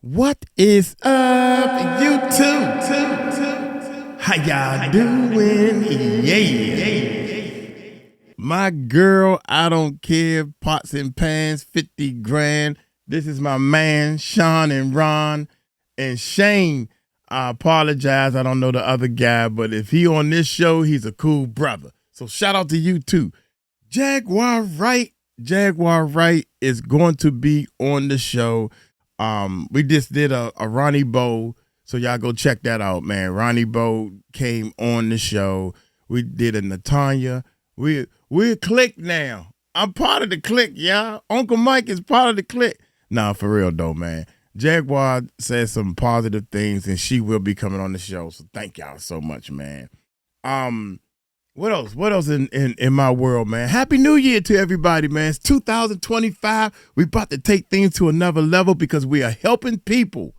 What is up, YouTube? How y'all doing? Yeah. My girl, I don't care, pots and pans, 50 grand. This is my man, Sean and Ron. And Shane, I apologize, I don't know the other guy, but if he on this show, he's a cool brother. So shout out to you too. Jaguar Wright is going to be on the show. We just did a Ronnie Bo, so y'all go check that out, man. Ronnie Bo came on the show. We did a Natanya. We're a clique now. I'm part of the clique, y'all. Uncle Mike is part of the clique. Nah, for real though, man. Jaguar said some positive things, and she will be coming on the show. So thank y'all so much, man. What else? What else in my world, man? Happy New Year to everybody, man. It's 2025. We about to take things to another level because we are helping people.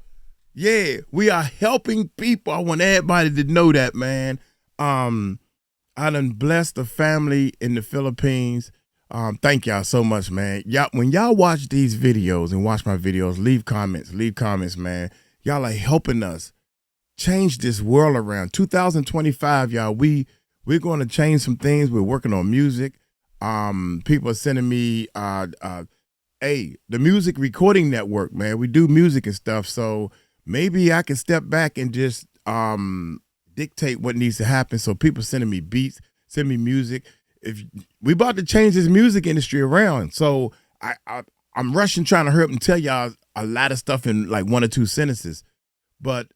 Yeah, we are helping people. I want everybody to know that, man. I done blessed the family in the Philippines. Thank y'all so much, man. Y'all, when y'all watch these videos and watch my videos, leave comments, man. Y'all are helping us change this world around. 2025, y'all, we're going to change some things. We're working on music. People are sending me, the music recording network, man. We do music and stuff. So maybe I can step back and just dictate what needs to happen. So people sending me beats, send me music. If we about to change this music industry around. So I'm rushing trying to hurry up and tell y'all a lot of stuff in like 1 or 2 sentences. But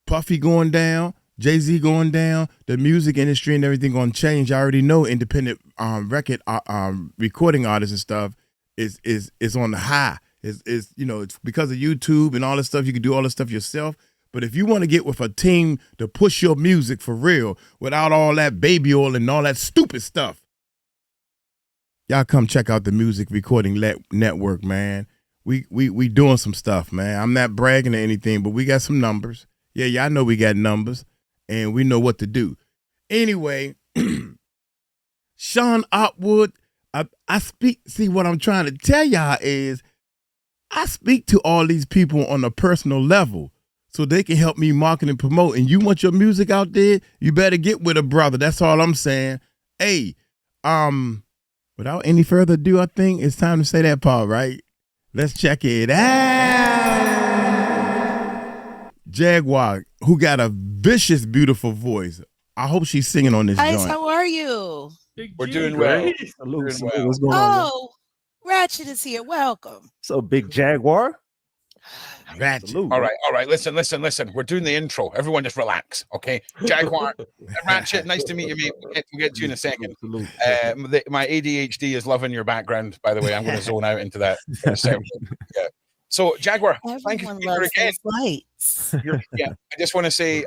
Puffy going down, Jay-Z going down, the music industry and everything going to change. I already know independent record recording artists and stuff is on the high. It's because of YouTube and all this stuff. You can do all this stuff yourself. But if you want to get with a team to push your music for real without all that baby oil and all that stupid stuff, y'all come check out the Music Recording Network, man. We doing some stuff, man. I'm not bragging or anything, but we got some numbers. Yeah, y'all know we got numbers. And we know what to do. Anyway, Sean Otwood, I speak. See, what I'm trying to tell y'all is I speak to all these people on a personal level so they can help me market and promote. And you want your music out there, you better get with a brother. That's all I'm saying. Hey, without any further ado, I think it's time to say that part, right? Let's check it out. Jaguar, who got a vicious, beautiful voice. I hope she's singing on this joint. How are you? We're doing well. What's going on? Oh, Ratchet is here. Welcome. So Big Jaguar. Ratchet. All right. Listen. We're doing the intro. Everyone just relax, okay? Jaguar, Ratchet, nice to meet you, mate. We'll get to you in a second. My ADHD is loving your background, by the way. I'm going to zone out into that in a second. Yeah. So Jaguar, thank you again. Yeah, I just want to say,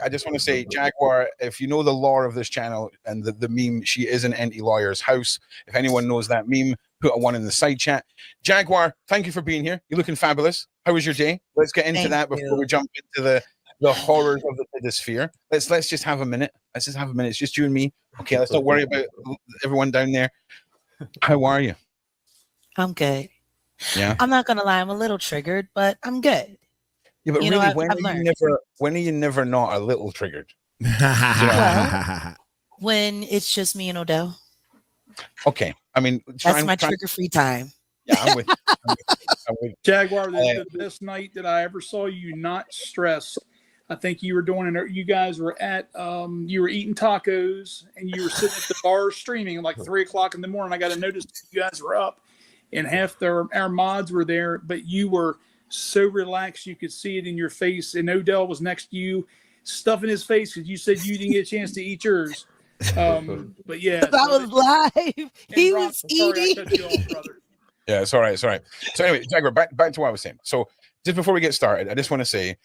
Jaguar, if you know the lore of this channel and the meme, she is an anti-lawyer's house. If anyone knows that meme, put a 1 in the side chat. Jaguar, thank you for being here. You're looking fabulous. How was your day? Let's get into that before we jump into the horrors of the sphere. Let's just have a minute. Let's just have a minute. It's just you and me. Okay, let's not worry about everyone down there. How are you? I'm good. Yeah. I'm not gonna lie, I'm a little triggered, but I'm good. Yeah, but really, when are you never not a little triggered? Well, when it's just me and Odell. Okay. I mean, that's my trigger-free time. Yeah, I'm with you. Jaguar, the best night that I ever saw you not stressed. I think you were doing it. You guys were at, you were eating tacos and you were sitting at the bar streaming like 3 o'clock in the morning. I got to notice you guys were up and half our mods were there, but you were so relaxed. You could see it in your face. And Odell was next to you, stuffing his face because you said you didn't get a chance to eat yours. But yeah, I was live. He was eating. Yeah, it's all right. So anyway, Jaguar, back to what I was saying. So just before we get started, I just want to say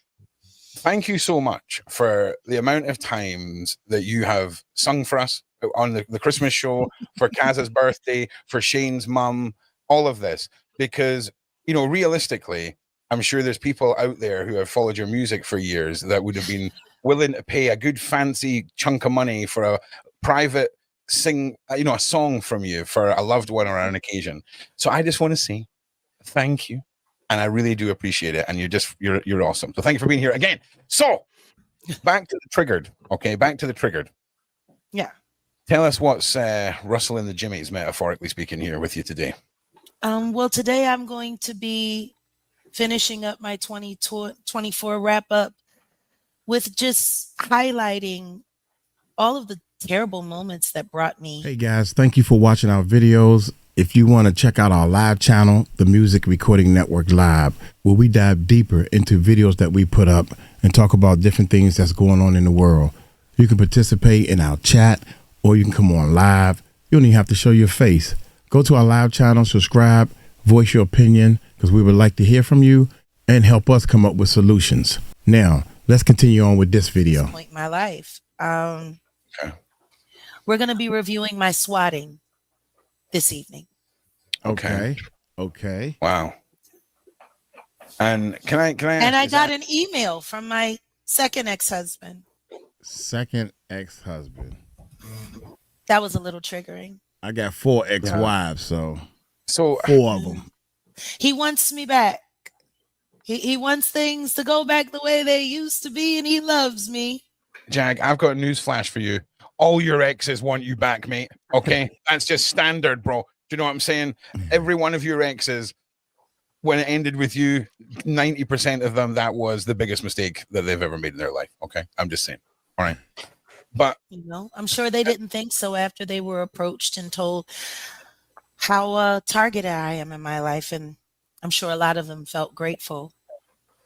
thank you so much for the amount of times that you have sung for us on the Christmas show, for Kaz's birthday, for Shane's mum, all of this. Because, realistically, I'm sure there's people out there who have followed your music for years that would have been willing to pay a good fancy chunk of money for a private a song from you for a loved one or an occasion. So I just want to say thank you. and I really do appreciate it. And you're awesome. So thank you for being here again. So back to the triggered. Okay, back to the triggered. Yeah. Tell us what's rustling the jimmies, metaphorically speaking, here with you today. Well, today I'm going to be finishing up my 2024 wrap up with just highlighting all of the terrible moments that brought me. Hey guys, thank you for watching our videos. If you want to check out our live channel, the Music Recording Network Live, where we dive deeper into videos that we put up and talk about different things that's going on in the world. You can participate in our chat, or you can come on live. You don't even have to show your face. Go to our live channel, subscribe, voice your opinion, because we would like to hear from you and help us come up with solutions. Now, let's continue on with this video. Point in my life. Okay. We're going to be reviewing my swatting this evening. Okay. Okay. Wow. And can I And I got an email from my second ex-husband. Second ex-husband. That was a little triggering. I got 4 ex-wives, so 4 of them. He wants me back. He wants things to go back the way they used to be, and he loves me. Jag, I've got a news flash for you. All your exes want you back, mate. Okay? That's just standard, bro. Do you know what I'm saying? Every one of your exes, when it ended with you, 90% of them, that was the biggest mistake that they've ever made in their life. Okay? I'm just saying. All right. But I'm sure they didn't think so after they were approached and told how targeted I am in my life, and I'm sure a lot of them felt grateful.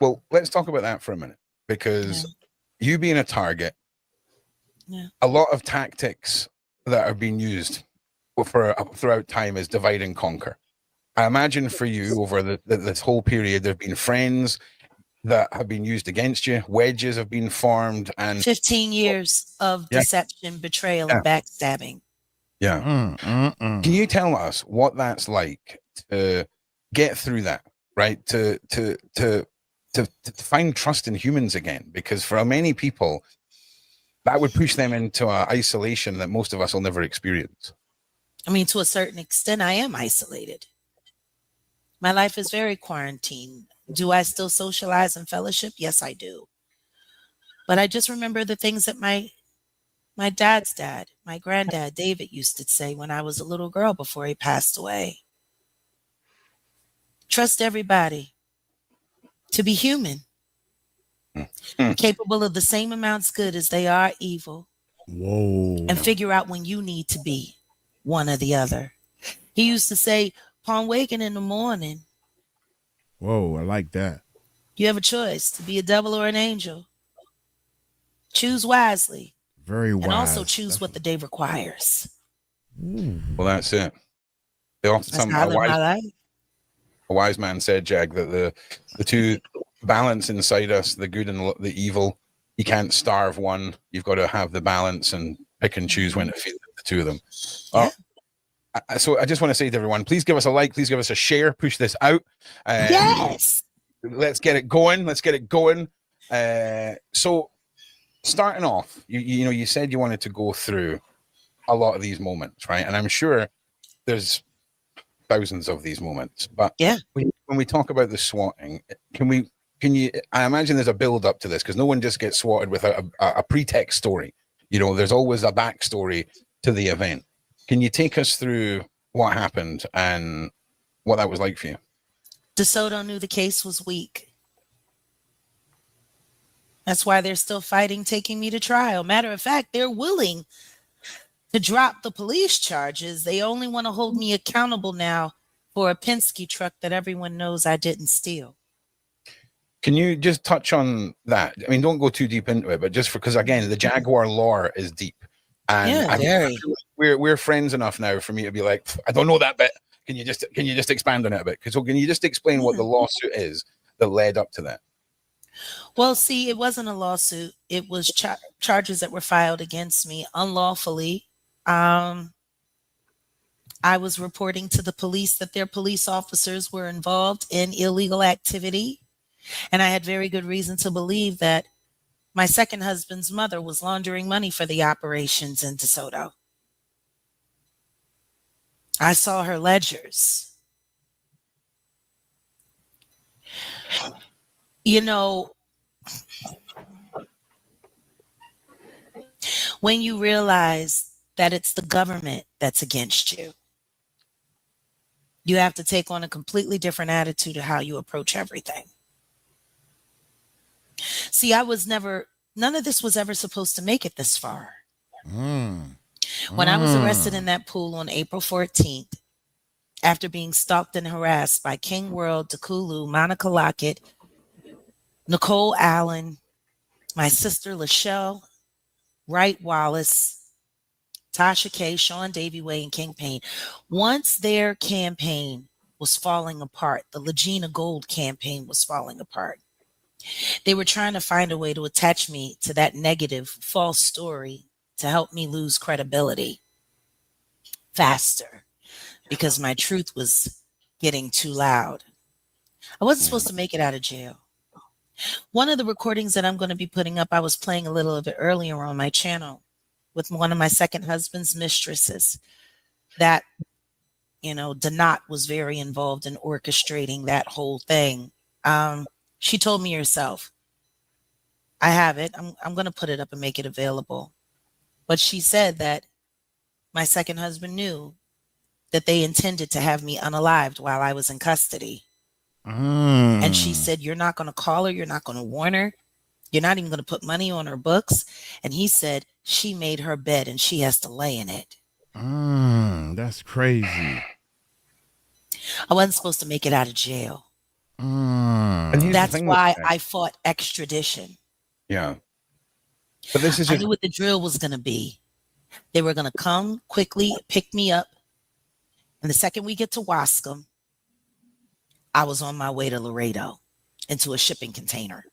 Well, let's talk about that for a minute, because you being a target, a lot of tactics that are being used throughout time is divide and conquer. I imagine for you over this whole period, there have been friends that have been used against you, wedges have been formed, and 15 years of deception, betrayal, and backstabbing. Yeah. Can you tell us what that's like to get through that, right? To find trust in humans again? Because for many people, that would push them into an isolation that most of us will never experience. I mean, to a certain extent, I am isolated. My life is very quarantined. Do I still socialize and fellowship? Yes, I do. But I just remember the things that my dad's dad, my granddad, David, used to say when I was a little girl before he passed away. Trust everybody to be human, capable of the same amounts good as they are evil. Whoa. And figure out when you need to be one or the other. He used to say, upon waking in the morning, whoa, I like that. You have a choice to be a devil or an angel. Choose wisely. Very wise. And also choose what the day requires. Well, that's it. A wise man said, Jag, that the two balance inside us, the good and the evil. You can't starve one. You've got to have the balance and pick and choose when to feed the two of them. So I just want to say to everyone, please give us a like, please give us a share, push this out. Yes. Let's get it going. Let's get it going. So starting off, you said you wanted to go through a lot of these moments, right? And I'm sure there's thousands of these moments, but when we talk about the swatting, can you, I imagine there's a build up to this, because no one just gets swatted without a pretext story. There's always a backstory to the event. Can you take us through what happened and what that was like for you? DeSoto knew the case was weak. That's why they're still fighting, taking me to trial. Matter of fact, they're willing to drop the police charges. They only want to hold me accountable now for a Penske truck that everyone knows I didn't steal. Can you just touch on that? I mean, don't go too deep into it, but just because, again, the Jaguar lore is deep. And we're friends enough now for me to be like, I don't know that bit. Can you just expand on it a bit? So can you just explain what the lawsuit is that led up to that? Well, see, it wasn't a lawsuit. It was charges that were filed against me unlawfully. I was reporting to the police that their police officers were involved in illegal activity. And I had very good reason to believe that my second husband's mother was laundering money for the operations in DeSoto. I saw her ledgers. You know, when you realize that it's the government that's against you, you have to take on a completely different attitude of how you approach everything. See, none of this was ever supposed to make it this far. When I was arrested in that pool on April 14th, after being stalked and harassed by King World, 𝗗𝗢𝗡𝗞𝗦, Monica Lockett, Nicole Allen, my sister Lachelle Wright Wallace, Tasha K, Sean Davy Way, and King Payne. Once their campaign was falling apart, the Legina Gold campaign was falling apart. They were trying to find a way to attach me to that negative, false story to help me lose credibility faster because my truth was getting too loud. I wasn't supposed to make it out of jail. One of the recordings that I'm going to be putting up, I was playing a little of it earlier on my channel with one of my second husband's mistresses that, 𝗗𝗢𝗡𝗞𝗦 was very involved in orchestrating that whole thing. She told me herself, I have it. I'm going to put it up and make it available. But she said that my second husband knew that they intended to have me unalived while I was in custody. And she said, you're not going to call her. You're not going to warn her. You're not even going to put money on her books. And he said she made her bed and she has to lay in it. That's crazy. I wasn't supposed to make it out of jail. And that's why I fought extradition. Yeah. But this is I knew what the drill was going to be. They were going to come quickly, pick me up. And the second we get to Wascom, I was on my way to Laredo into a shipping container.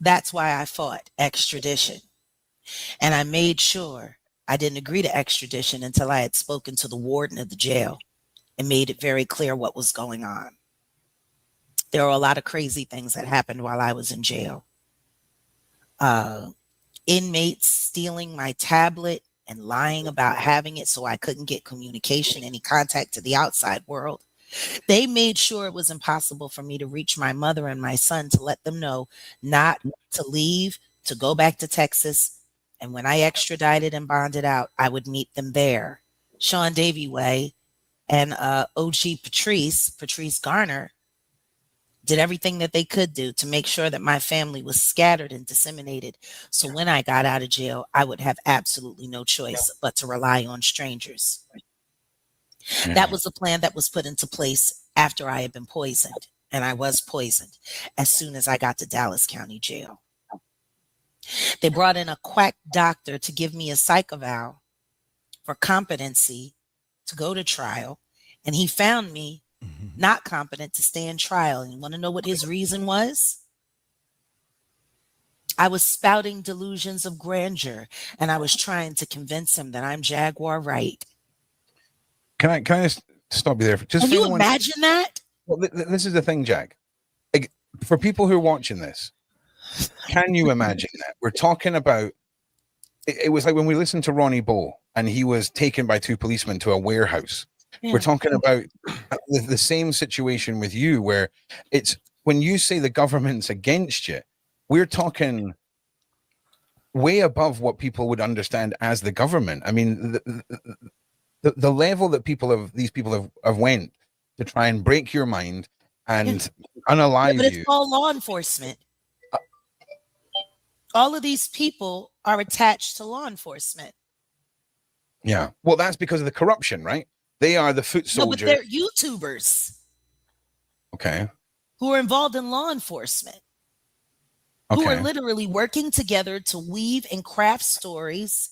That's why I fought extradition. And I made sure I didn't agree to extradition until I had spoken to the warden of the jail and made it very clear what was going on. There were a lot of crazy things that happened while I was in jail. Inmates stealing my tablet and lying about having it so I couldn't get communication, any contact to the outside world. They made sure it was impossible for me to reach my mother and my son to let them know not to leave, to go back to Texas. And when I extradited and bonded out, I would meet them there. Sean Davy Way and OG Patrice Garner, did everything that they could do to make sure that my family was scattered and disseminated. So when I got out of jail, I would have absolutely no choice but to rely on strangers. Yeah. That was a plan that was put into place after I had been poisoned. And I was poisoned as soon as I got to Dallas County Jail. They brought in a quack doctor to give me a psych eval for competency to go to trial. And he found me not competent to stand trial. And you want to know what his reason was? I was spouting delusions of grandeur, and I was trying to convince him that I'm Jaguar Wright. Can I just stop you there? Just can you imagine that? Well, this is the thing, Jack. Like, for people who are watching this, can you imagine that? We're talking about, it was like when we listened to Ronnie Bow, and he was taken by two policemen to a warehouse. Yeah. We're talking about the same situation with you, where it's when you say the government's against you, we're talking way above what people would understand as the government. I mean, the level that these people have went to try and break your mind and unalive you. But it's all law enforcement. All of these people are attached to law enforcement. Yeah. Well, that's because of the corruption, right? They are the foot soldier. No, but they're YouTubers. Okay. Who are involved in law enforcement. Okay. Who are literally working together to weave and craft stories,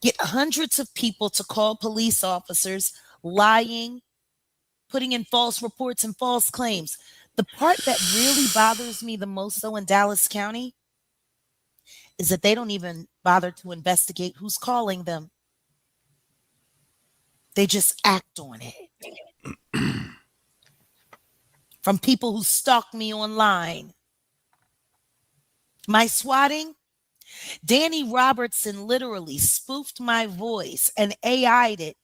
get hundreds of people to call police officers, lying, putting in false reports and false claims. The part that really bothers me the most, though, in Dallas County is that they don't even bother to investigate who's calling them. They just act on it. From people who stalk me online. My swatting, Danny Robertson literally spoofed my voice and AI'd it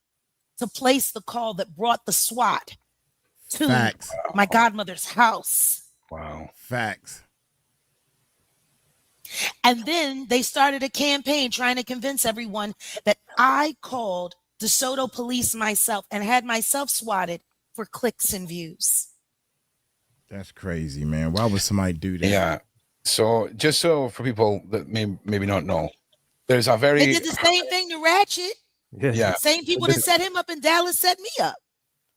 to place the call that brought the SWAT to my godmother's house. Wow. Facts. And then they started a campaign trying to convince everyone that I called DeSoto police myself and had myself swatted for clicks and views. That's crazy, man. Why would somebody do that? Yeah. So just so for people that maybe not know, there's a very They did the same thing to Ratchet. Yeah. Same people that set him up in Dallas set me up.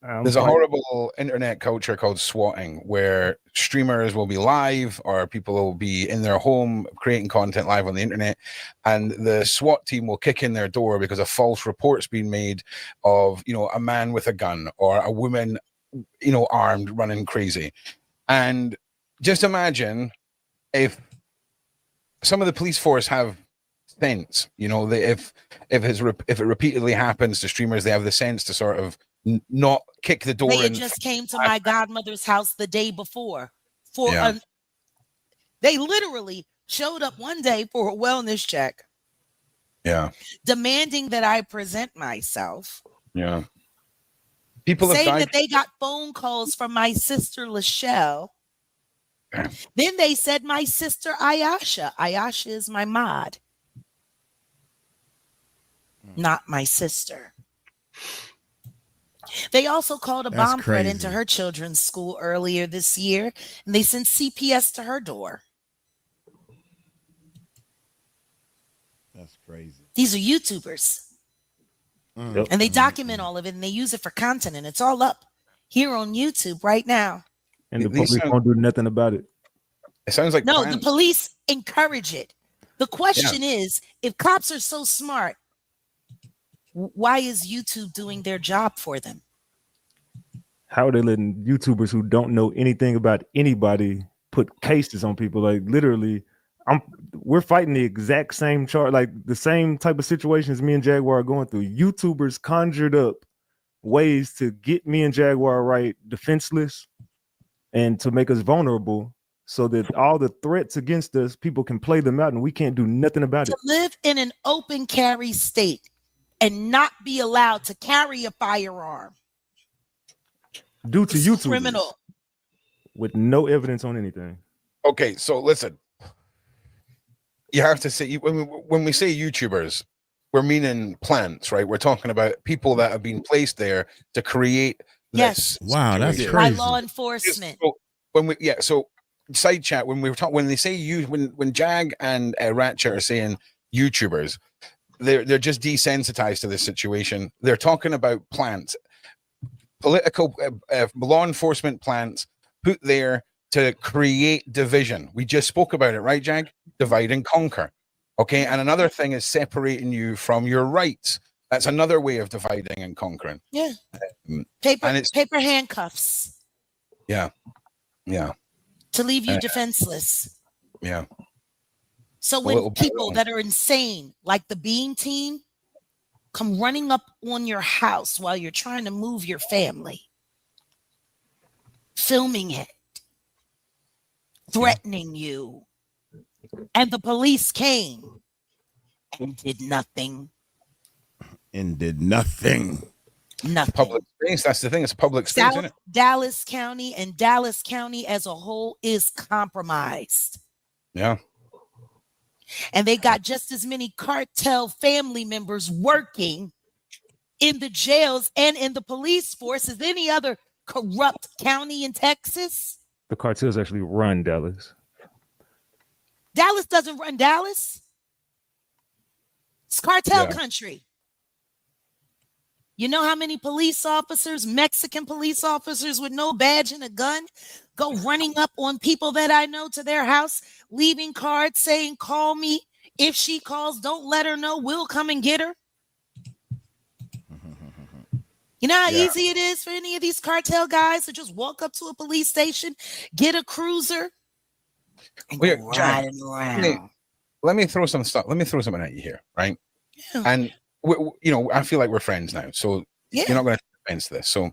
There's a horrible internet culture called swatting, where streamers will be live or people will be in their home creating content live on the internet, and the SWAT team will kick in their door because a false report's been made of, you know, a man with a gun or a woman, you know, armed running crazy. And just imagine if some of the police force have sense, you know, if it repeatedly happens to streamers, they have the sense to sort of not kick the door They in. just came to my godmother's house the day before Yeah. They literally showed up one day for a wellness check. Yeah. Demanding that I present myself. Yeah. People have saying died. that they got phone calls from my sister Lachelle. Then they said my sister Ayasha. Ayasha is my mod. Not my sister. They also called a bomb threat into her children's school earlier this year, and they sent CPS to her door. That's crazy. These are YouTubers. And they document all of it, and they use it for content, and it's all up here on YouTube right now. And the police won't do nothing about it. It sounds like the police encourage it. The question is, if cops are so smart, why is YouTube doing their job for them? How are they letting YouTubers who don't know anything about anybody put cases on people? Like literally, we're fighting the exact same chart, like the same type of situations me and Jaguar are going through. YouTubers conjured up ways to get me and Jaguar Wright defenseless and to make us vulnerable, so that all the threats against us, people can play them out and we can't do nothing about it. To live in an open carry state and not be allowed to carry a firearm due to YouTube, criminal, with no evidence on anything. Okay, so listen, you have to say, when we say YouTubers, we're meaning plants, right? We're talking about people that have been placed there to create this. Wow, that's crazy. By law enforcement. So so side chat, when we were talking, when they say when Jag and Ratchet are saying YouTubers, they're just desensitized to this situation. They're talking about plants, political law enforcement plants put there to create division. We just spoke about it, right, Jag? Divide and conquer. Okay, and another thing is separating you from your rights. That's another way of dividing and conquering. Yeah. Paper handcuffs. Yeah. Yeah. To leave you defenseless. Yeah. So when people that are insane, like the Beam team, come running up on your house while you're trying to move your family, filming it, threatening you, and the police came and did nothing. Nothing. Public space. That's the thing. It's public space, isn't it? Dallas County and Dallas County as a whole is compromised. Yeah. And they got just as many cartel family members working in the jails and in the police force as any other corrupt county in Texas. The cartels actually run Dallas. Dallas doesn't run Dallas. It's cartel country. You know how many police officers, Mexican police officers with no badge and a gun, go running up on people that I know to their house, leaving cards saying, call me. If she calls, don't let her know. We'll come and get her. You know how easy it is for any of these cartel guys to just walk up to a police station, get a cruiser, and go riding around. Let me throw some stuff. Let me throw something at you here, right? Yeah. And I feel like we're friends now, so you're not going to offense this. So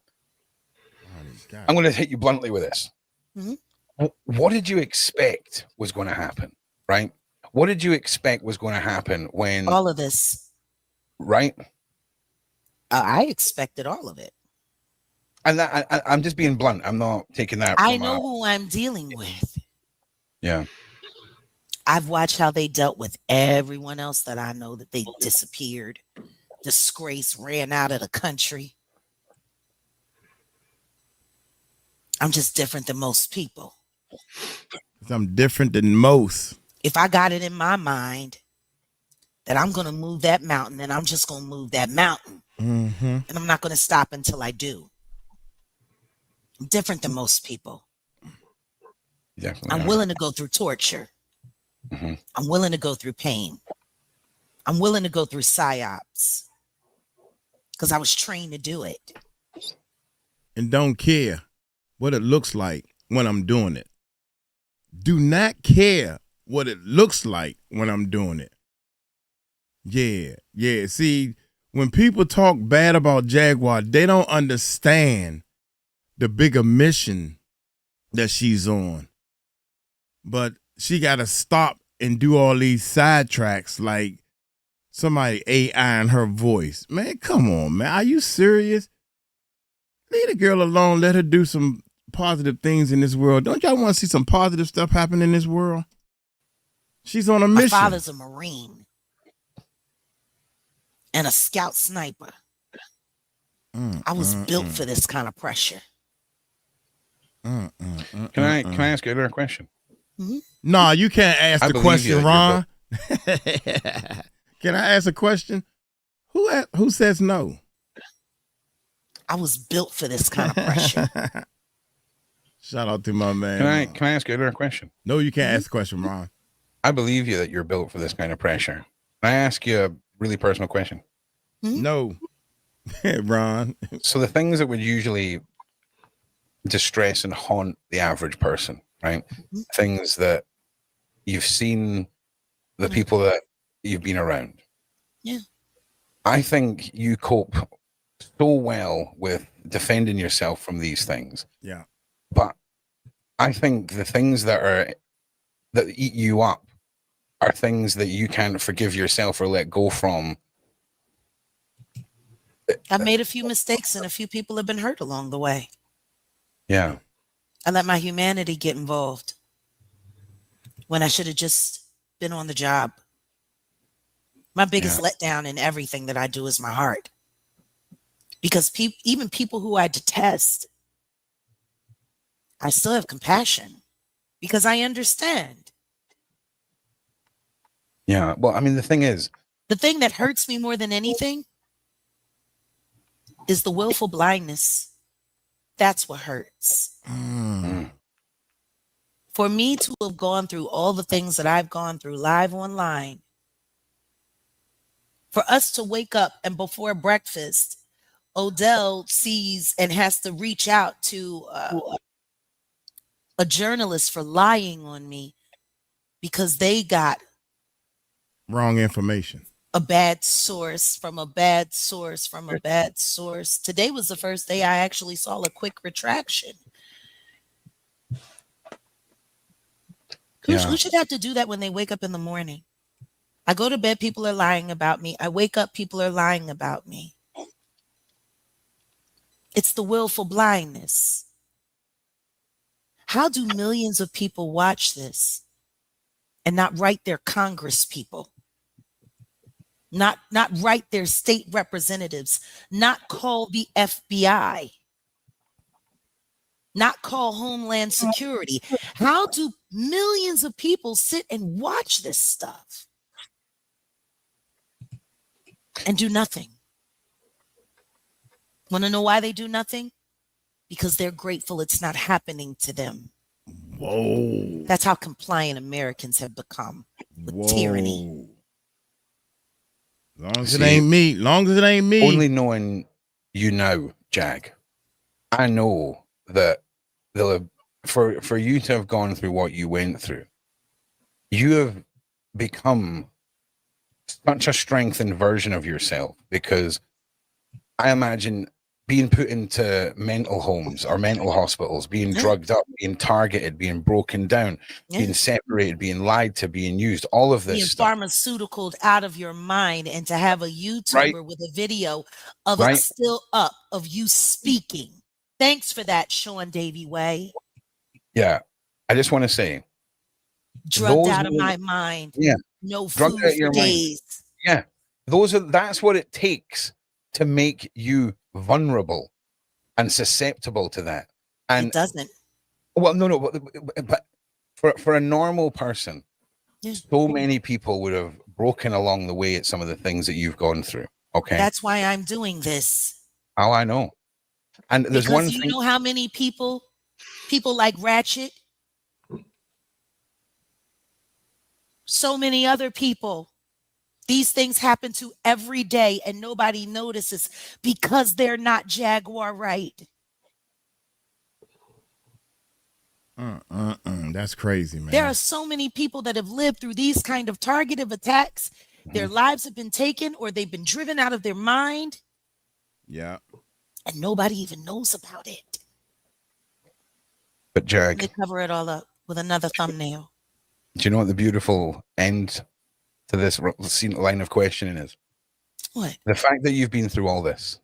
I'm going to hit you bluntly with this. Mm-hmm. What did you expect was going to happen, right? What did you expect was going to happen when all of this, right? I expected all of it. And I'm just being blunt. I'm not taking that. I know who I'm dealing with. Yeah. I've watched how they dealt with everyone else that I know that they disappeared, disgraced, ran out of the country. I'm just different than most people. I'm different than most. If I got it in my mind that I'm going to move that mountain, then I'm just going to move that mountain. Mm-hmm. And I'm not going to stop until I do. I'm different than most people. Definitely I'm are. willing to go through torture. Mm-hmm. I'm willing to go through pain. I'm willing to go through psyops because I was trained to do it. And don't care what it looks like when I'm doing it. Do not care what it looks like when I'm doing it. Yeah. See, when people talk bad about Jaguar, they don't understand the bigger mission that she's on. But she got to stop and do all these sidetracks like somebody AI in her voice. Man, come on, man. Are you serious? Leave the girl alone. Let her do some positive things in this world. Don't y'all want to see some positive stuff happen in this world? She's on a mission. My father's a Marine and a scout sniper. I was built for this kind of pressure. Can I ask you another question? Mm-hmm. No, you can't ask I the believe question, you, Ron. Can I ask a question? Who says no? I was built for this kind of pressure. Shout out to my man. Can I ask you another question? No, you can't ask a question, Ron. I believe you that you're built for this kind of pressure. Can I ask you a really personal question? No, Ron. So the things that would usually distress and haunt the average person, right? Things that you've seen, the people that you've been around. Yeah. I think you cope so well with defending yourself from these things. Yeah. But I think the things that eat you up are things that you can't forgive yourself or let go from. I've made a few mistakes and a few people have been hurt along the way. Yeah. I let my humanity get involved when I should have just been on the job. My biggest letdown in everything that I do is my heart. Because even people who I detest, I still have compassion because I understand. Yeah. Well, I mean, the thing that hurts me more than anything is the willful blindness. That's what hurts. For me to have gone through all the things that I've gone through live online, for us to wake up and before breakfast, Odell sees and has to reach out to a journalist for lying on me because they got Wrong information. a bad source from a bad source from a bad source. Today was the first day I actually saw a quick retraction. Who should have to do that when they wake up in the morning? I go to bed, people are lying about me. I wake up, people are lying about me. It's the willful blindness. How do millions of people watch this and not write their Congress people? Not write their state representatives, not call the FBI, not call Homeland Security. How do millions of people sit and watch this stuff and do nothing? Want to know why they do nothing? Because they're grateful it's not happening to them. Whoa. That's how compliant Americans have become with tyranny. Long as it ain't me. Only knowing you now, Jag, I know that for you to have gone through what you went through, you have become such a strengthened version of yourself, because I imagine being put into mental homes or mental hospitals, being drugged up, being targeted, being broken down, being separated, being lied to, being used, all of this being stuff. Pharmaceuticaled out of your mind, and to have a YouTuber with a video of it still up of you speaking. Thanks for that, Sean Davy Way. Yeah. I just want to say, Drugged those out of were- my mind. yeah, No drugged food out for your mind. days. Yeah. That's what it takes to make you vulnerable and susceptible to that. And It doesn't. well, no, but for a normal person, Yeah. so many people would have broken along the way at some of the things that you've gone through. Okay. That's why I'm doing this. Oh, I know. And there's Because one you thing. know how many people like Ratchet, so many other people, these things happen to every day and nobody notices because they're not Jaguar Wright. That's crazy, man. There are so many people that have lived through these kind of targeted attacks. Their lives have been taken or they've been driven out of their mind. Yeah. And nobody even knows about it. But Jag, They cover it all up with another thumbnail. do you know what the beautiful end to this line of questioning is? What? The fact that you've been through all this,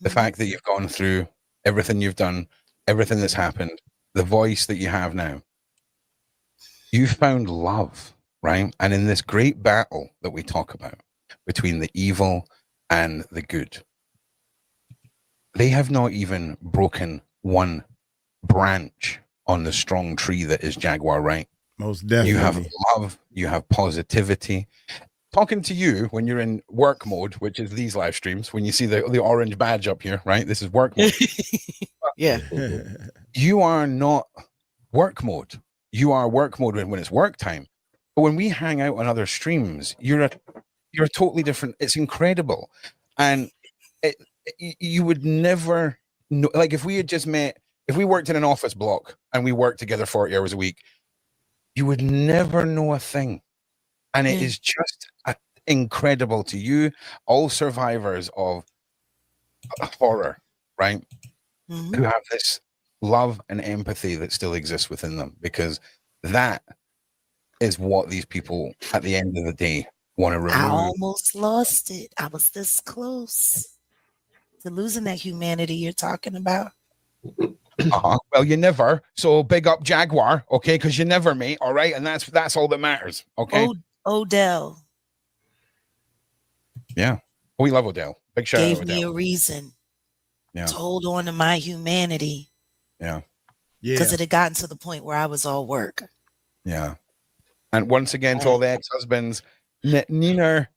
the fact that you've gone through everything you've done, everything that's happened, the voice that you have now, you've found love, right? And in this great battle that we talk about between the evil and the good, they have not even broken one branch on the strong tree that is Jaguar Wright. Most definitely. You have love, you have positivity. Talking to you when you're in work mode, which is these live streams, when you see the orange badge up here, right? This is work mode. Yeah. You are not work mode. You are work mode when it's work time. But when we hang out on other streams, you're a totally different. It's incredible. And you would never know, like if we had just met, if we worked in an office block and we worked together 40 hours a week, you would never know a thing. And it is just incredible to you, all survivors of horror, right? Who have this love and empathy that still exists within them, because that is what these people at the end of the day want to remove. I almost lost it. I was this close to losing that humanity you're talking about. Well, you never. So big up Jaguar, okay? Because you never, mate. All right, and that's all that matters, okay? Odell. Yeah, we love Odell. Big shout out Gave Odell. me a reason to hold on to my humanity. Yeah, because it had gotten to the point where I was all work. Yeah, and once again to all the ex-husbands, Neener,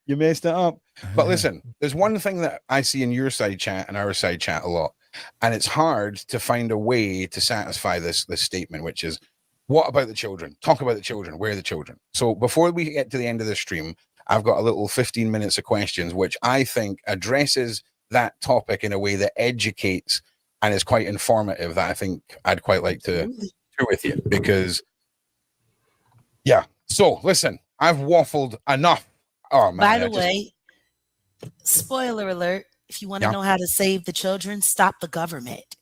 you messed it up. But listen, there's one thing that I see in your side chat and our side chat a lot, and it's hard to find a way to satisfy this statement, which is, what about the children? Talk about the children. Where are the children? So before we get to the end of the stream, I've got a little 15 minutes of questions, which I think addresses that topic in a way that educates and is quite informative, that I think I'd quite like to do with you, because so listen, I've waffled enough. Oh man. By the way, spoiler alert, if you want to know how to save the children, stop the government.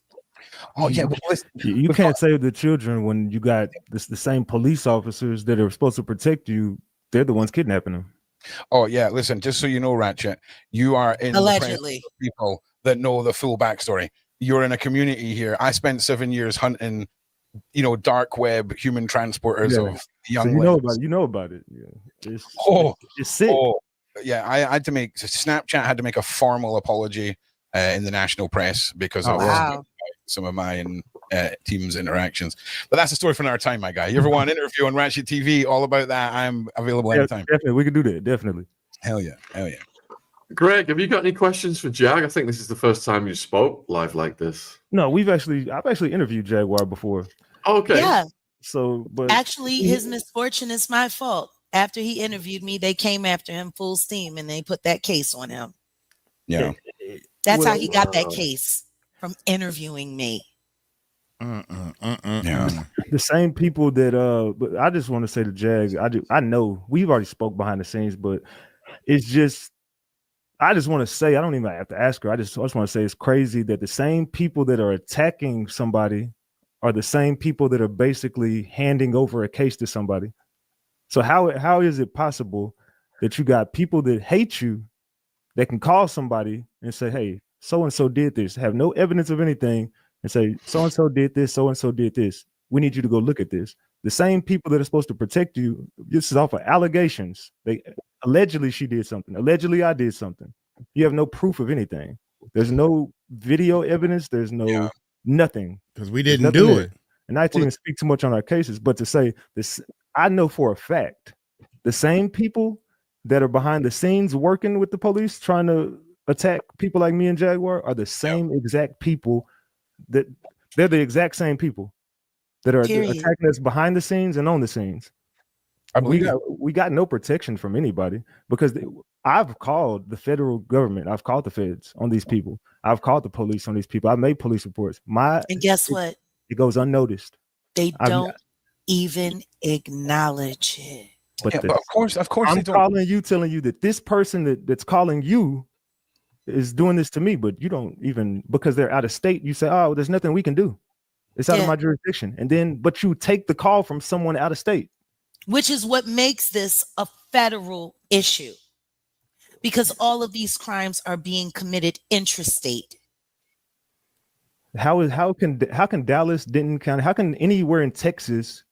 Oh yeah, but listen, you can't save the children when you got the same police officers that are supposed to protect you. They're the ones kidnapping them. Oh yeah, listen, just so you know, Ratchet, you are in allegedly the people that know the full backstory. You're in a community here. I spent 7 years hunting, dark web human transporters of young. So you know about it. Yeah. It's sick. Oh, yeah. I had to Snapchat had to make a formal apology in the national press because of some of my team's interactions. But that's a story for another time, my guy. You ever want an interview on Ratchet TV all about that? I'm available anytime. Definitely, we can do that. Definitely. Hell yeah. Greg, have you got any questions for Jag? I think this is the first time you spoke live like this. No, I've actually interviewed Jaguar before. Okay. Yeah. So, but actually, his misfortune is my fault. After he interviewed me, they came after him full steam and they put that case on him. Yeah. That's how he got that case, from interviewing me. Yeah. The same people that but I just want to say to Jag, I know we've already spoke behind the scenes, but it's just, I just want to say, I don't even have to ask her. I just want to say it's crazy that the same people that are attacking somebody are the same people that are basically handing over a case to somebody. So how is it possible that you got people that hate you that can call somebody and say, hey, so-and-so did this, have no evidence of anything, and say, so-and-so did this, so-and-so did this. We need you to go look at this. The same people that are supposed to protect you, this is off of allegations. They allegedly she did something. Allegedly I did something. You have no proof of anything. There's no video evidence. There's no nothing. Because we didn't do it. And not to even speak too much on our cases, but to say this, I know for a fact, the same people that are behind the scenes working with the police trying to attack people like me and Jaguar are the same exact people that they're the exact same people that are attacking us behind the scenes and on the scenes. We got no protection from anybody because I've called the federal government. I've called the feds on these people. I've called the police on these people. I've made police reports. And guess what? It goes unnoticed. They don't even acknowledge it. But of course, I'm calling you, telling you that this person that's calling you is doing this to me, but you don't even, because they're out of state, you say, oh, there's nothing we can do. It's out of my jurisdiction. And then, but you take the call from someone out of state. Which is what makes this a federal issue. Because all of these crimes are being committed intrastate. How can Dallas, Denton County, how can anywhere in Texas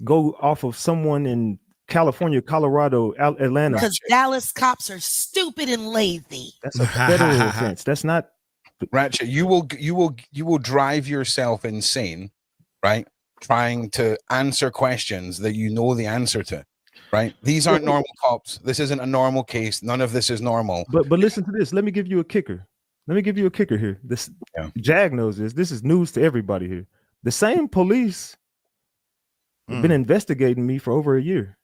go off of someone in California, Colorado, Atlanta? Because Dallas cops are stupid and lazy. That's a federal offense. That's not Ratchet. You will drive yourself insane, right? Trying to answer questions that you know the answer to, right? These aren't normal cops. This isn't a normal case. None of this is normal. But listen to this. Let me give you a kicker. Here. This Jag knows this. This is news to everybody here. The same police have been investigating me for over a year.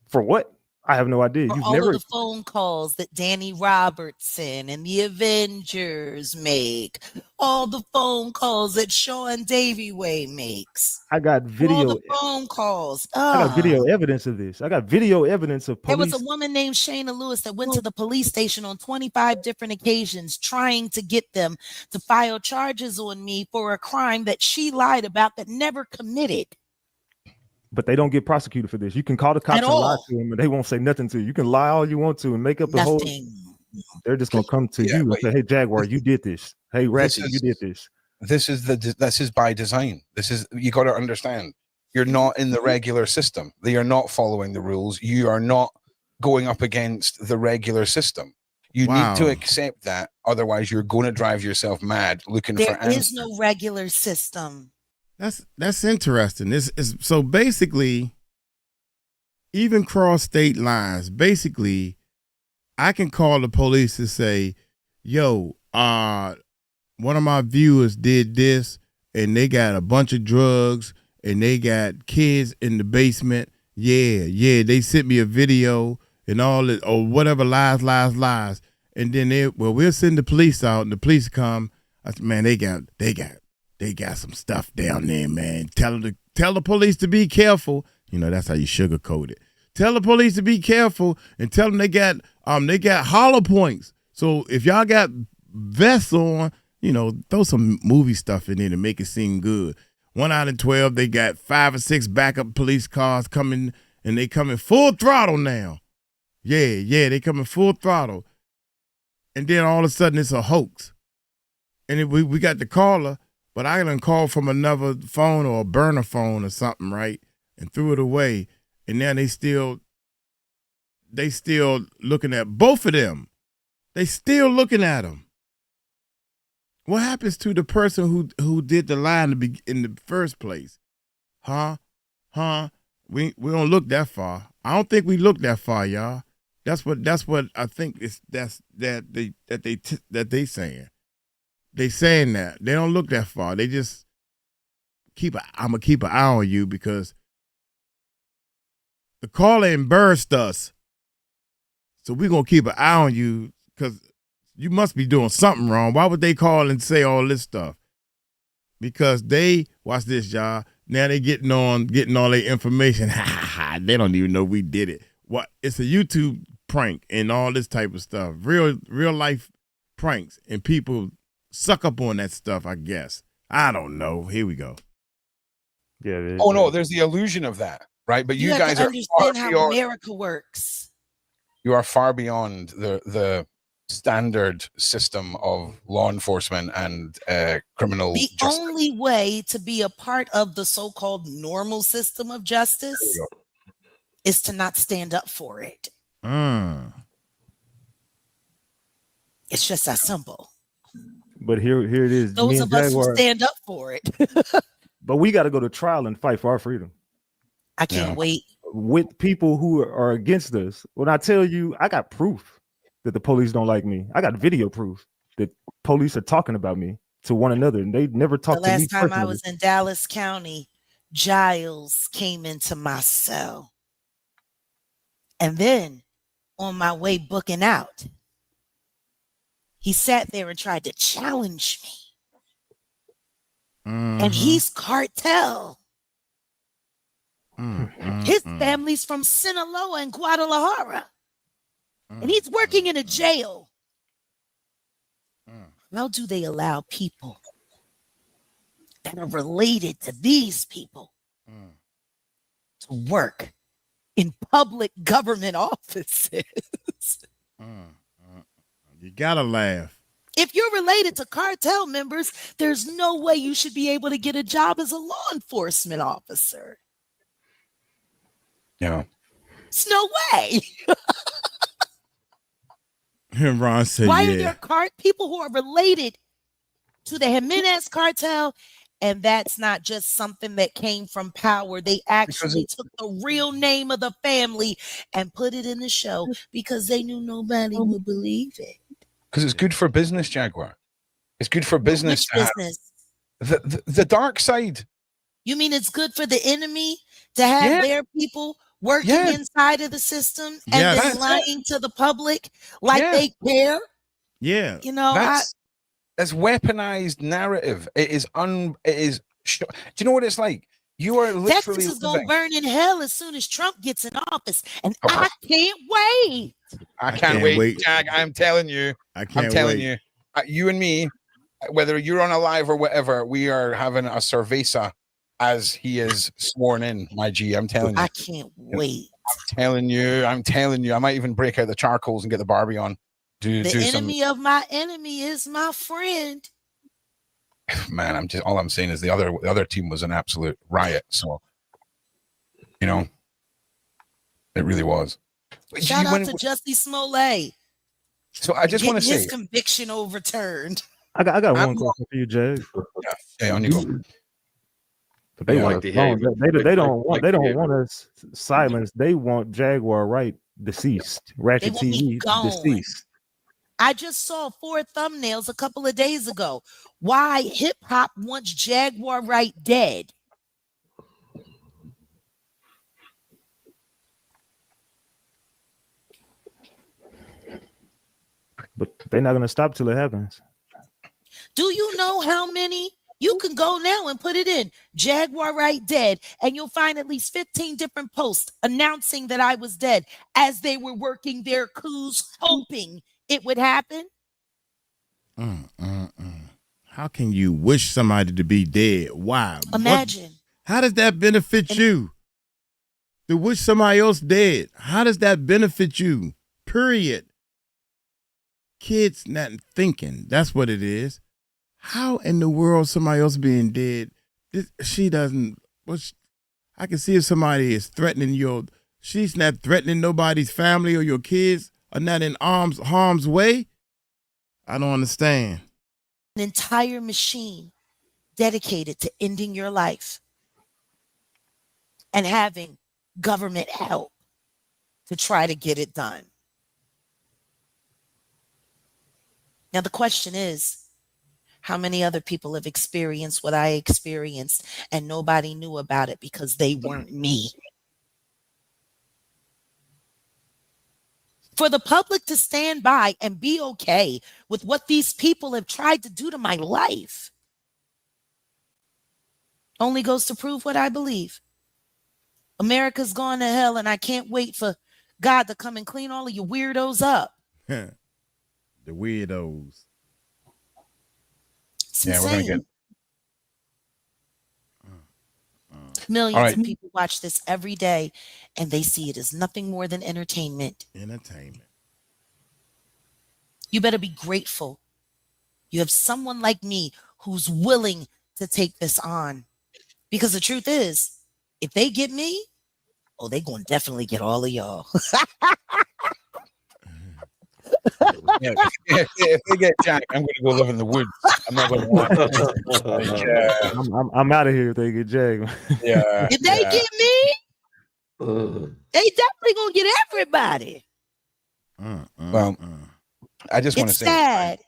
For what? I have no idea. For all of the phone calls that Danny Robertson and the Avengers make, all the phone calls that Sean Davy Way makes. I got video. All the phone calls. I got video evidence of this. I got video evidence of police. There was a woman named Shayna Lewis that went to the police station on 25 different occasions trying to get them to file charges on me for a crime that she lied about that never committed. But they don't get prosecuted for this. You can call the cops and lie to them, and they won't say nothing to you. You can lie all you want to and make up the whole. They're just gonna come to you and say, "Hey, Jaguar, you did this. Hey, Ratchet, you did this." This is by design. This is, you got to understand. You're not in the regular system. They are not following the rules. You are not going up against the regular system. You need to accept that. Otherwise, you're going to drive yourself mad looking for answers. There is no regular system. That's interesting. This is so basically, even cross state lines. Basically, I can call the police and say, "Yo, one of my viewers did this, and they got a bunch of drugs, and they got kids in the basement. Yeah, they sent me a video and all that, or whatever, lies, and then we'll send the police out, and the police come. I said, man, they got some stuff down there, man. Tell the police to be careful. You know, that's how you sugarcoat it. Tell the police to be careful and tell them they got hollow points. So if y'all got vests on, you know, throw some movie stuff in there to make it seem good. 1 out of 12, they got 5 or 6 backup police cars coming, and they coming full throttle now. Yeah, they coming full throttle. And then all of a sudden it's a hoax. And we got the caller, but I done called from another phone or a burner phone or something, right? And threw it away. And now they still looking at both of them. They still looking at them. What happens to the person who did the lie in the first place? Huh? We don't look that far. I don't think we look that far, y'all. That's what I think they saying. They saying that they don't look that far. They just I'm gonna keep an eye on you because the caller embarrassed us. So we're gonna keep an eye on you because you must be doing something wrong. Why would they call and say all this stuff? Because they, watch this, y'all. Now they getting all their information. They don't even know we did it. What? It's a YouTube prank and all this type of stuff. Real life pranks, and people suck up on that stuff, I guess. I don't know. Here we go. Yeah. Oh no, there's the illusion of that, right? But you guys have to are understand far how beyond, America works. you are far beyond the standard system of law enforcement and criminal The justice. only way to be a part of the so-called normal system of justice is to not stand up for it. It's just that simple. But here it is. Those Me of and us who Jaguar, stand up for it. but we got to go to trial and fight for our freedom I can't wait. with people who are against us. When I tell you, I got proof that the police don't like me. I got video proof that police are talking about me to one another, and they never talk The to me last time I personally. was in Dallas County, Giles came into my cell. And then on my way booking out, he sat there and tried to challenge me. And he's cartel. His family's from Sinaloa and Guadalajara. And he's working in a jail. How do they allow people that are related to these people to work in public government offices? You gotta laugh. If you're related to cartel members, there's no way you should be able to get a job as a law enforcement officer. Yeah. It's no way. And Ron said, Why yeah. are there people who are related to the Jimenez cartel? And that's not just something that came from power. They actually took the real name of the family and put it in the show because they knew nobody would believe it. Because it's good for business, Jaguar. It's good for business. Which business? The dark side. You mean it's good for the enemy to have their people working inside of the system and then lying to the public like they care? Yeah. You know, that's weaponized narrative. It is do you know what it's like? You are literally Texas is gonna burn in hell as soon as Trump gets in office, and I can't wait. I can't wait, Jag. I'm telling you. I'm telling you. You and me, whether you're on a live or whatever, we are having a cerveza as he is sworn in. My G, I'm telling you. I can't wait. I'm telling you. I might even break out the charcoals and get the Barbie on. The enemy of my enemy is my friend. Man, all I'm saying is the other team was an absolute riot. So, you know, it really was. Shout out to Jussie Smollett. So I just want to say his conviction overturned. I got one question for you, Jay. Yeah, on you go. But they like to hear. They don't want us silenced. They want Jaguar Wright deceased. Ratchet TV deceased. I just saw 4 thumbnails a couple of days ago. Why hip hop wants Jaguar Wright dead. But they're not going to stop till it happens. Do you know how many? You can go now and put it in Jaguar Wright dead, and you'll find at least 15 different posts announcing that I was dead as they were working their coups, hoping it would happen. How can you wish somebody to be dead? Why? Imagine. How does that benefit you? To wish somebody else dead. How does that benefit you? Period. Kids not thinking. That's what it is. How in the world somebody else being dead? She doesn't. I can see if somebody is threatening she's not threatening nobody's family or your kids are not in harm's way. I don't understand. An entire machine dedicated to ending your life and having government help to try to get it done. Now, the question is, how many other people have experienced what I experienced and nobody knew about it because they weren't me? For the public to stand by and be okay with what these people have tried to do to my life only goes to prove what I believe. America's gone to hell, and I can't wait for God to come and clean all of you weirdos up. The weirdos. It's yeah, we're insane. gonna get Millions of people watch this every day, and they see it as nothing more than entertainment. You better be grateful. You have someone like me who's willing to take this on. Because the truth is, if they get me, oh, they gonna definitely get all of y'all. Yeah, if they get Jack, I'm going to go live in the woods. I'm not going to lie. I'm out of here if they get Jag. Yeah. If they get me, they definitely gonna get everybody. Well, I just want to It's say, sad.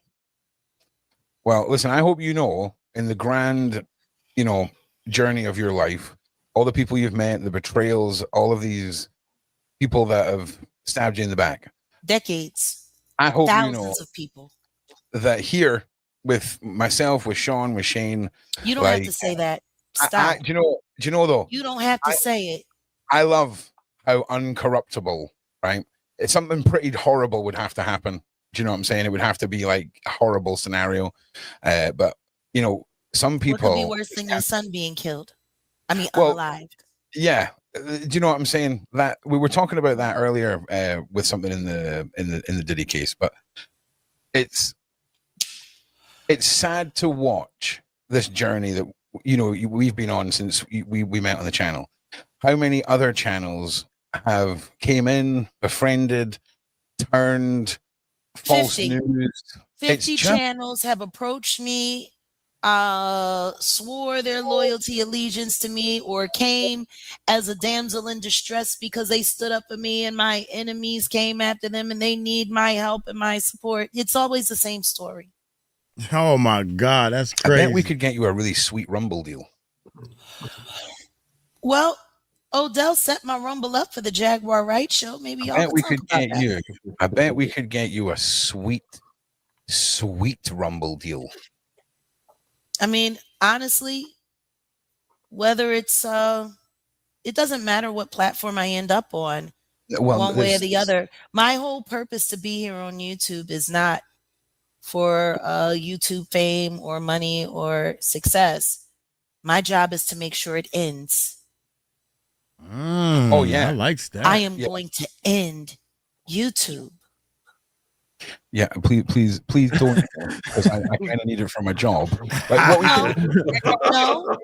well, listen, I hope you know, in the grand, journey of your life, all the people you've met, the betrayals, all of these people that have stabbed you in the back. Decades. I hope Thousands you know of people. that here with myself, with Sean, with Shane. You don't have to say that. Stop. Do you know though? You don't have to say it. I love how uncorruptible, right? It's something pretty horrible would have to happen. Do you know what I'm saying? It would have to be like a horrible scenario. But some people. What could be worse than your son being killed? I mean, unalived. Yeah. Do you know what I'm saying? That we were talking about that earlier with something in the Diddy case, but it's sad to watch this journey that we've been on since we met on the channel. How many other channels have came in, befriended, turned false 50. news? 50 channels have approached me, swore their loyalty, allegiance to me, or came as a damsel in distress because they stood up for me and my enemies came after them and they need my help and my support. It's always the same story. Oh my God, that's crazy. I bet we could get you a really sweet Rumble deal. Well, Odell set my Rumble up for the Jaguar Wright show. Maybe y'all I bet we could get you a sweet Rumble deal. I mean, honestly, whether it's it doesn't matter what platform I end up on, one way or the other. My whole purpose to be here on YouTube is not for YouTube fame or money or success. My job is to make sure it ends. Oh yeah, I like that. I am going to end YouTube. Yeah, please don't, because I kind of need it for my job. Like, what we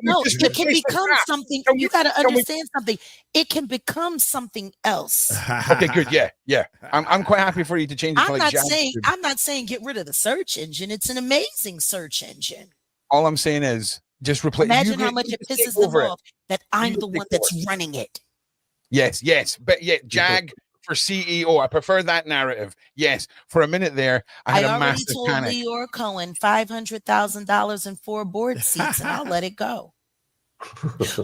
no, it can become something. You got to understand something. It can become something else. Okay, good. Yeah. I'm quite happy for you to change it. I'm not saying get rid of the search engine. It's an amazing search engine. All I'm saying is just replace. Imagine how much it pisses them off that I'm the one that's running it. Yes, but yeah, Jag for CEO. I prefer that narrative. Yes, for a minute there, I already told Leor Cohen $500,000 and 4 board seats, and I'll let it go.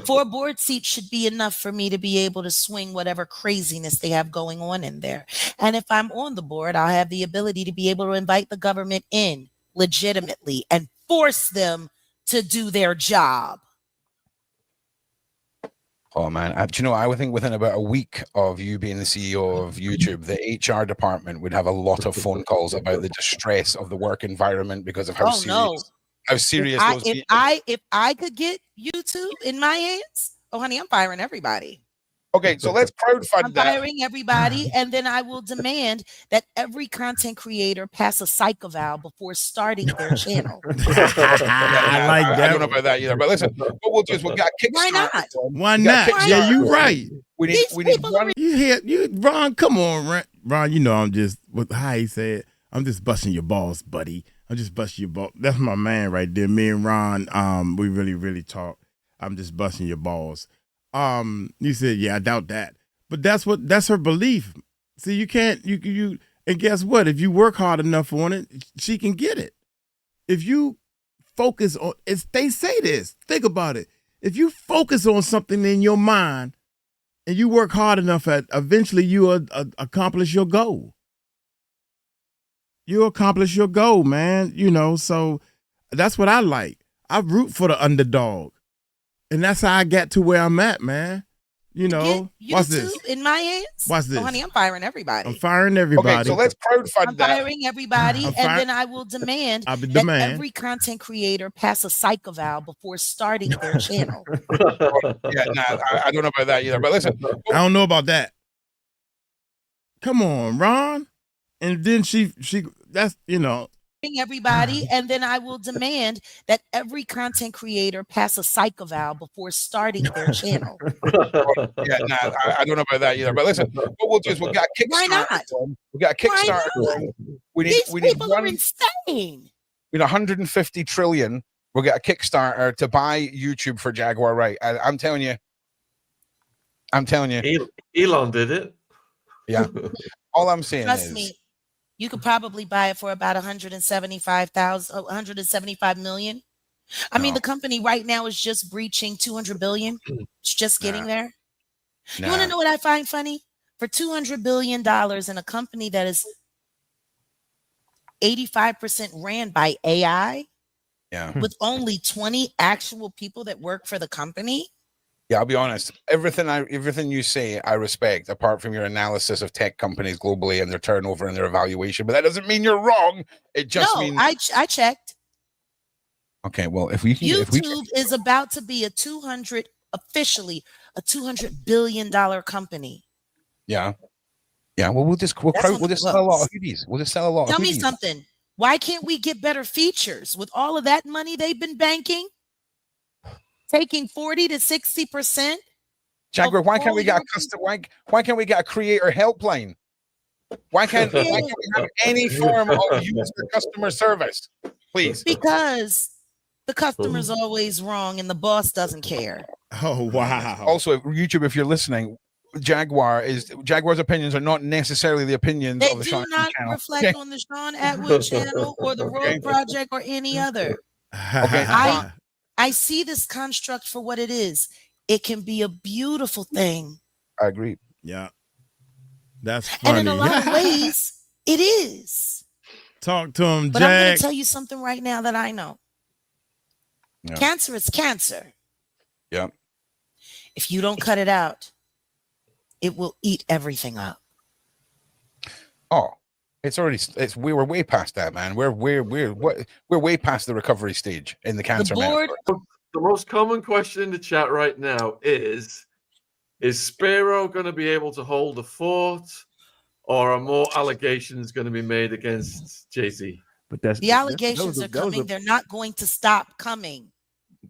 4 board seats should be enough for me to be able to swing whatever craziness they have going on in there. And if I'm on the board, I'll have the ability to be able to invite the government in legitimately and force them to do their job. Oh man, I would think within about a week of you being the CEO of YouTube, the HR department would have a lot of phone calls about the distress of the work environment because of how serious those. If I could get YouTube in my hands, oh honey, I'm firing everybody. Okay, so let's crowdfund that. I'm firing everybody, and then I will demand that every content creator pass a psych eval before starting their channel. I like that. I don't know about that either. But listen, what we'll do is we'll get kickstarted. Why not? Why not? Yeah, you right. We need one. You Ron, come on, Ron. You know I'm just how he said. I'm just busting your balls, buddy. I'm just busting your balls. That's my man right there. Me and Ron, we really talk. I'm just busting your balls. You said, yeah, I doubt that. But that's her belief. See, you can't, you, and guess what? If you work hard enough on it, she can get it. If you focus on, they say this, think about it. If you focus on something in your mind and you work hard enough at, eventually you will accomplish your goal. You accomplish your goal, man. So that's what I like. I root for the underdog. And that's how I got to where I'm at, man. Watch this. In my hands? Watch this. Oh, honey, I'm firing everybody. I'm firing everybody. Okay, so let's crowdfund that. I'm firing everybody, and then I will demand that every content creator pass a psych eval before starting their channel. Yeah, I don't know about that either. But listen, I don't know about that. Come on, Ron. And then she that's everybody, and then I will demand that every content creator pass a psych eval before starting their channel. Yeah, nah, I don't know about that either. But listen, what we'll do is we'll get a Why Kickstarter. not? We'll get a Why Kickstarter. not? We need These we need people are insane. 150 trillion. We'll get a Kickstarter to buy YouTube for Jaguar Wright. I'm telling you. Elon did it. Yeah. All I'm saying Trust is, me, you could probably buy it for about 175 million. I mean, No. the company right now is just breaching 200 billion. It's just getting there. You want to know what I find funny? For $200 billion in a company that is 85% ran by AI, yeah. with only 20 actual people that work for the company. Yeah, I'll be honest. Everything you say, I respect, apart from your analysis of tech companies globally and their turnover and their evaluation. But that doesn't mean you're wrong. It just means I checked. Okay, well, if we can, YouTube is about to be officially a $200 billion company. Yeah. Well, we'll just sell a lot of hoodies. We'll just sell a lot. Tell of hoodies. me something. Why can't we get better features with all of that money they've been banking? Taking 40 to 60%. Jaguar, why can't we get a custom? Why can't we get a creator helpline? Why can't we have any form of user customer service, please? Because the customer's always wrong and the boss doesn't care. Oh wow! Also, YouTube, if you're listening, Jaguar's opinions are not necessarily the opinions They of the do Sean not channel. reflect on the Sean Atwood channel or the Road Project or any other. Okay. I see this construct for what it is. It can be a beautiful thing. I agree. Yeah, that's funny. And in a lot of ways, it is. Talk to him, But Jack. I'm going to tell you something right now that I know. Yeah. Cancer is cancer. Yeah. If you don't cut it out, it will eat everything up. Oh, we were way past that, man. We're way past the recovery stage in the cancer. The most common question in the chat right now is Spiro going to be able to hold the fort, or are more allegations going to be made against Jay-Z? But that's the allegations are coming. They're not going to stop coming.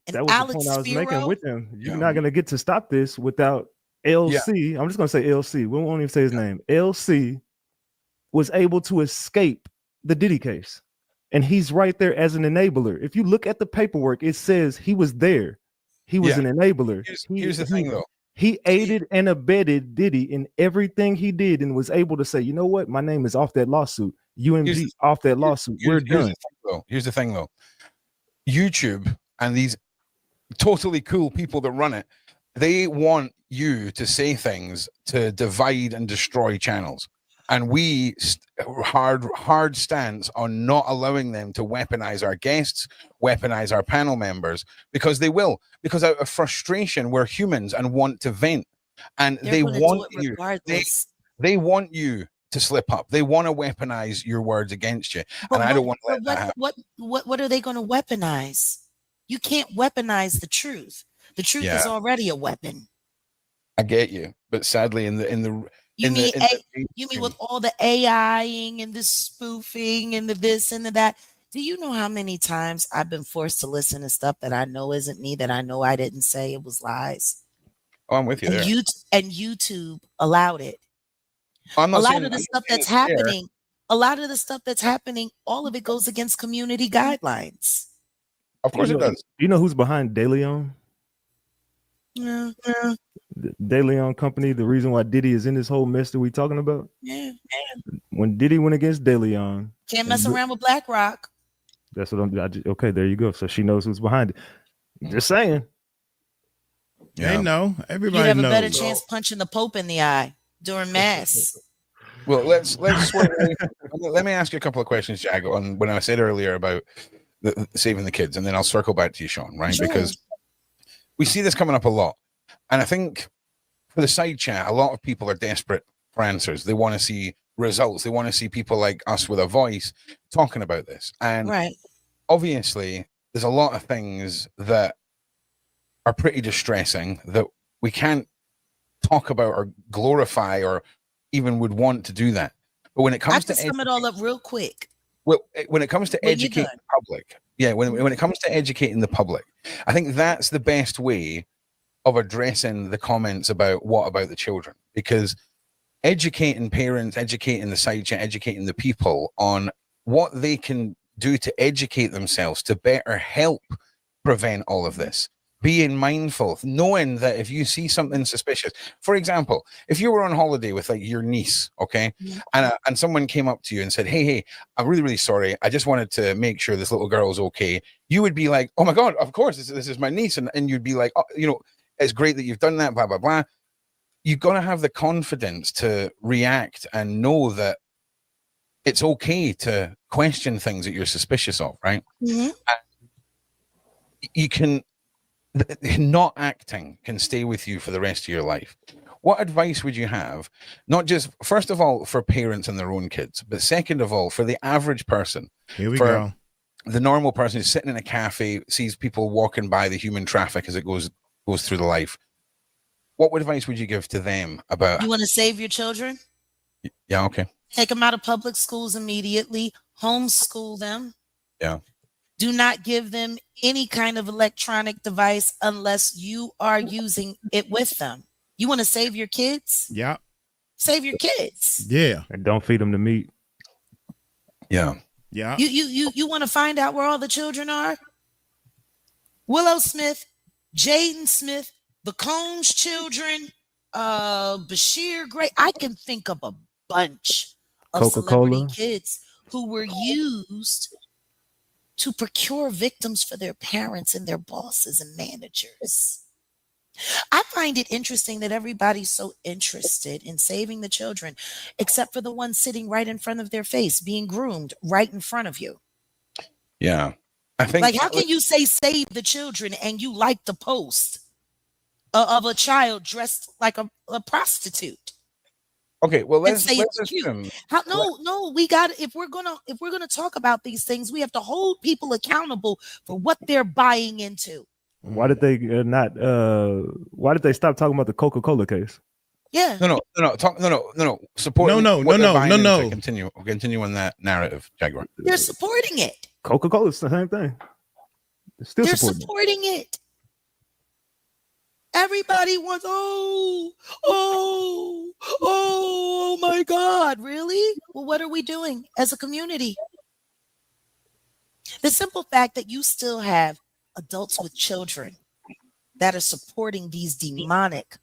And that was Alex the point I was Spiro, making with him. You're not going to get to stop this without LC. I'm just going to say LC. We won't even say his name. LC was able to escape the Diddy case. And he's right there as an enabler. If you look at the paperwork, it says he was there. He was an enabler. Here's the thing, though. He aided and abetted Diddy in everything he did and was able to say, you know what? My name is off that lawsuit. UMG off that lawsuit. We're done. Here's the thing, though. YouTube and these totally cool people that run it, they want you to say things to divide and destroy channels. And we hard stance on not allowing them to weaponize our guests, weaponize our panel members, because they will. Because out of frustration, we're humans and want to vent, and they want you. They want you to slip up. They want to weaponize your words against you, and I don't want to let that happen. What are they going to weaponize? You can't weaponize the truth. The truth is already a weapon. I get you, but sadly, you mean with all the AIing and the spoofing and the this and the that? Do you know how many times I've been forced to listen to stuff that I know isn't me, that I know I didn't say, it was lies? Oh, I'm with you there. And YouTube allowed it. A lot of the stuff that's happening, all of it goes against community guidelines. Of course it does. You know who's behind De Leon? Yeah. The De Leon company, the reason why Diddy is in this whole mess that we talking about. Yeah. When Diddy went against De Leon, can't mess around with BlackRock. That's what okay, there you go. So she knows who's behind it. Just saying. They know. Everybody You'd have knows. a better chance punching the Pope in the eye during mass. Well, let me ask you a couple of questions, Jag, on when I said earlier about saving the kids, and then I'll circle back to you, Sean, right? Sure. Because we see this coming up a lot. And I think for the side chat, a lot of people are desperate for answers. They want to see results. They want to see people like us with a voice talking about this. And obviously, there's a lot of things that are pretty distressing that we can't talk about or glorify or even would want to do that. But when it comes to sum it all up real quick. Well, when it comes to What you educating doing? the public, when it comes to educating the public, I think that's the best way of addressing the comments about what about the children, because educating parents, educating the side chat, educating the people on what they can do to educate themselves to better help prevent all of this. Being mindful, knowing that if you see something suspicious, for example, if you were on holiday with like your niece, okay, and someone came up to you and said, hey, I'm really, really sorry. I just wanted to make sure this little girl's okay. You would be like, oh my God, of course, this is my niece. And you'd be like, oh, you know, it's great that you've done that, blah, blah, blah. You've got to have the confidence to react and know that it's okay to question things that you're suspicious of, right? Mm-hmm. You can, not acting can stay with you for the rest of your life. What advice would you have, not just, first of all, for parents and their own kids, but second of all, for the average person? Here we for go. The normal person who's sitting in a cafe, sees people walking by, the human traffic as it goes through the life. What advice would you give to them about? You want to save your children? Yeah, okay. Take them out of public schools immediately. Homeschool them. Yeah. Do not give them any kind of electronic device unless you are using it with them. You want to save your kids? Yeah. Save your kids. Yeah. And don't feed them the meat. Yeah. Yeah. You want to find out where all the children are? Willow Smith, Jaden Smith, the Combs children, Bashir Gray. I can think of a bunch of Coca-Cola. celebrity kids who were used to procure victims for their parents and their bosses and managers. I find it interesting that everybody's so interested in saving the children, except for the ones sitting right in front of their face, being groomed right in front of you. Yeah. I think, like, how can you say save the children and you like the post of a child dressed like a prostitute? Okay, well, let's assume. No, we got, if we're gonna talk about these things, we have to hold people accountable for what they're buying into. Why did they why did they stop talking about the Coca-Cola case? Yeah. No. Support. No. Continue on that narrative, Jaguar. They're supporting it. Coca-Cola's the same thing. They're supporting it. Everybody wants, oh my God, really? Well, what are we doing as a community? The simple fact that you still have adults with children that are supporting these demonic,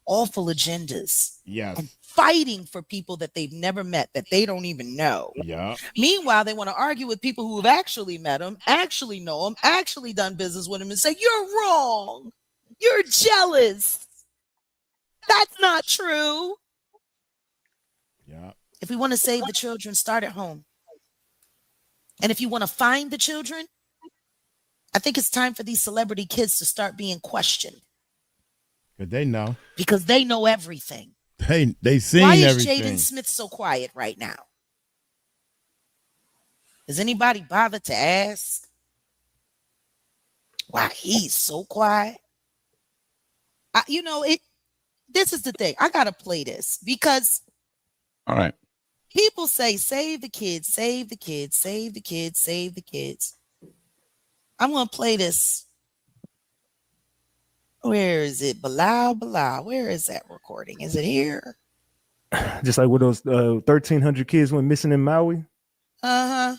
awful agendas. Yes. And fighting for people that they've never met, that they don't even know. Yeah. Meanwhile, they want to argue with people who have actually met them, actually know them, actually done business with them, and say, you're wrong. You're jealous. That's not true. Yeah. If we want to save the children, start at home. And if you want to find the children, I think it's time for these celebrity kids to start being questioned. Because they know. Because they know everything. They seen Why is everything. Jaden Smith so quiet right now? Does anybody bother to ask why he's so quiet? This is the thing. I gotta play this because all right. People say save the kids, save the kids, save the kids, save the kids. I'm gonna play this. Where is it? Blah. Where is that recording? Is it here? Just like when those 1,300 kids went missing in Maui. Uh-huh.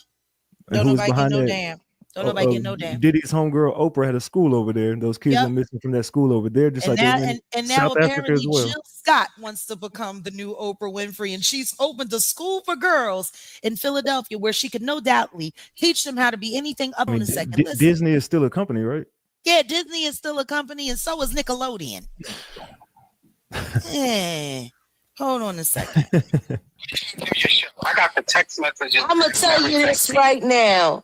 Don't nobody get no damn. Don't nobody get no damn. Diddy's homegirl Oprah had a school over there. Those kids went missing from that school over there. Just and like now, and now South Africa apparently as well. Jill Scott wants to become the new Oprah Winfrey, and she's opened a school for girls in Philadelphia where she could no doubtly teach them how to be anything up on a second. Listen. Disney is still a company, right? Yeah, Disney is still a company, and so is Nickelodeon. Hey, hold on a second. I got the text messages. I'm gonna tell you this right now.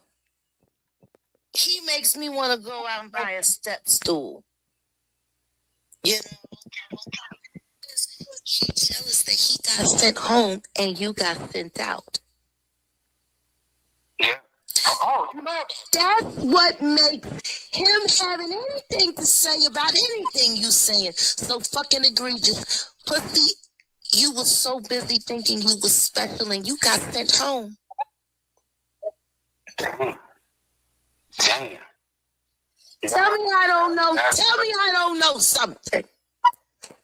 He makes me want to go out and buy a step stool. You know, he's jealous that he got sent home and you got sent out. Yeah. Oh, you know that. That's what makes him having anything to say about anything you saying so fucking egregious. Pussy, you was so busy thinking you was special and you got sent home. Damn. Tell me I don't know. Tell me I don't know something.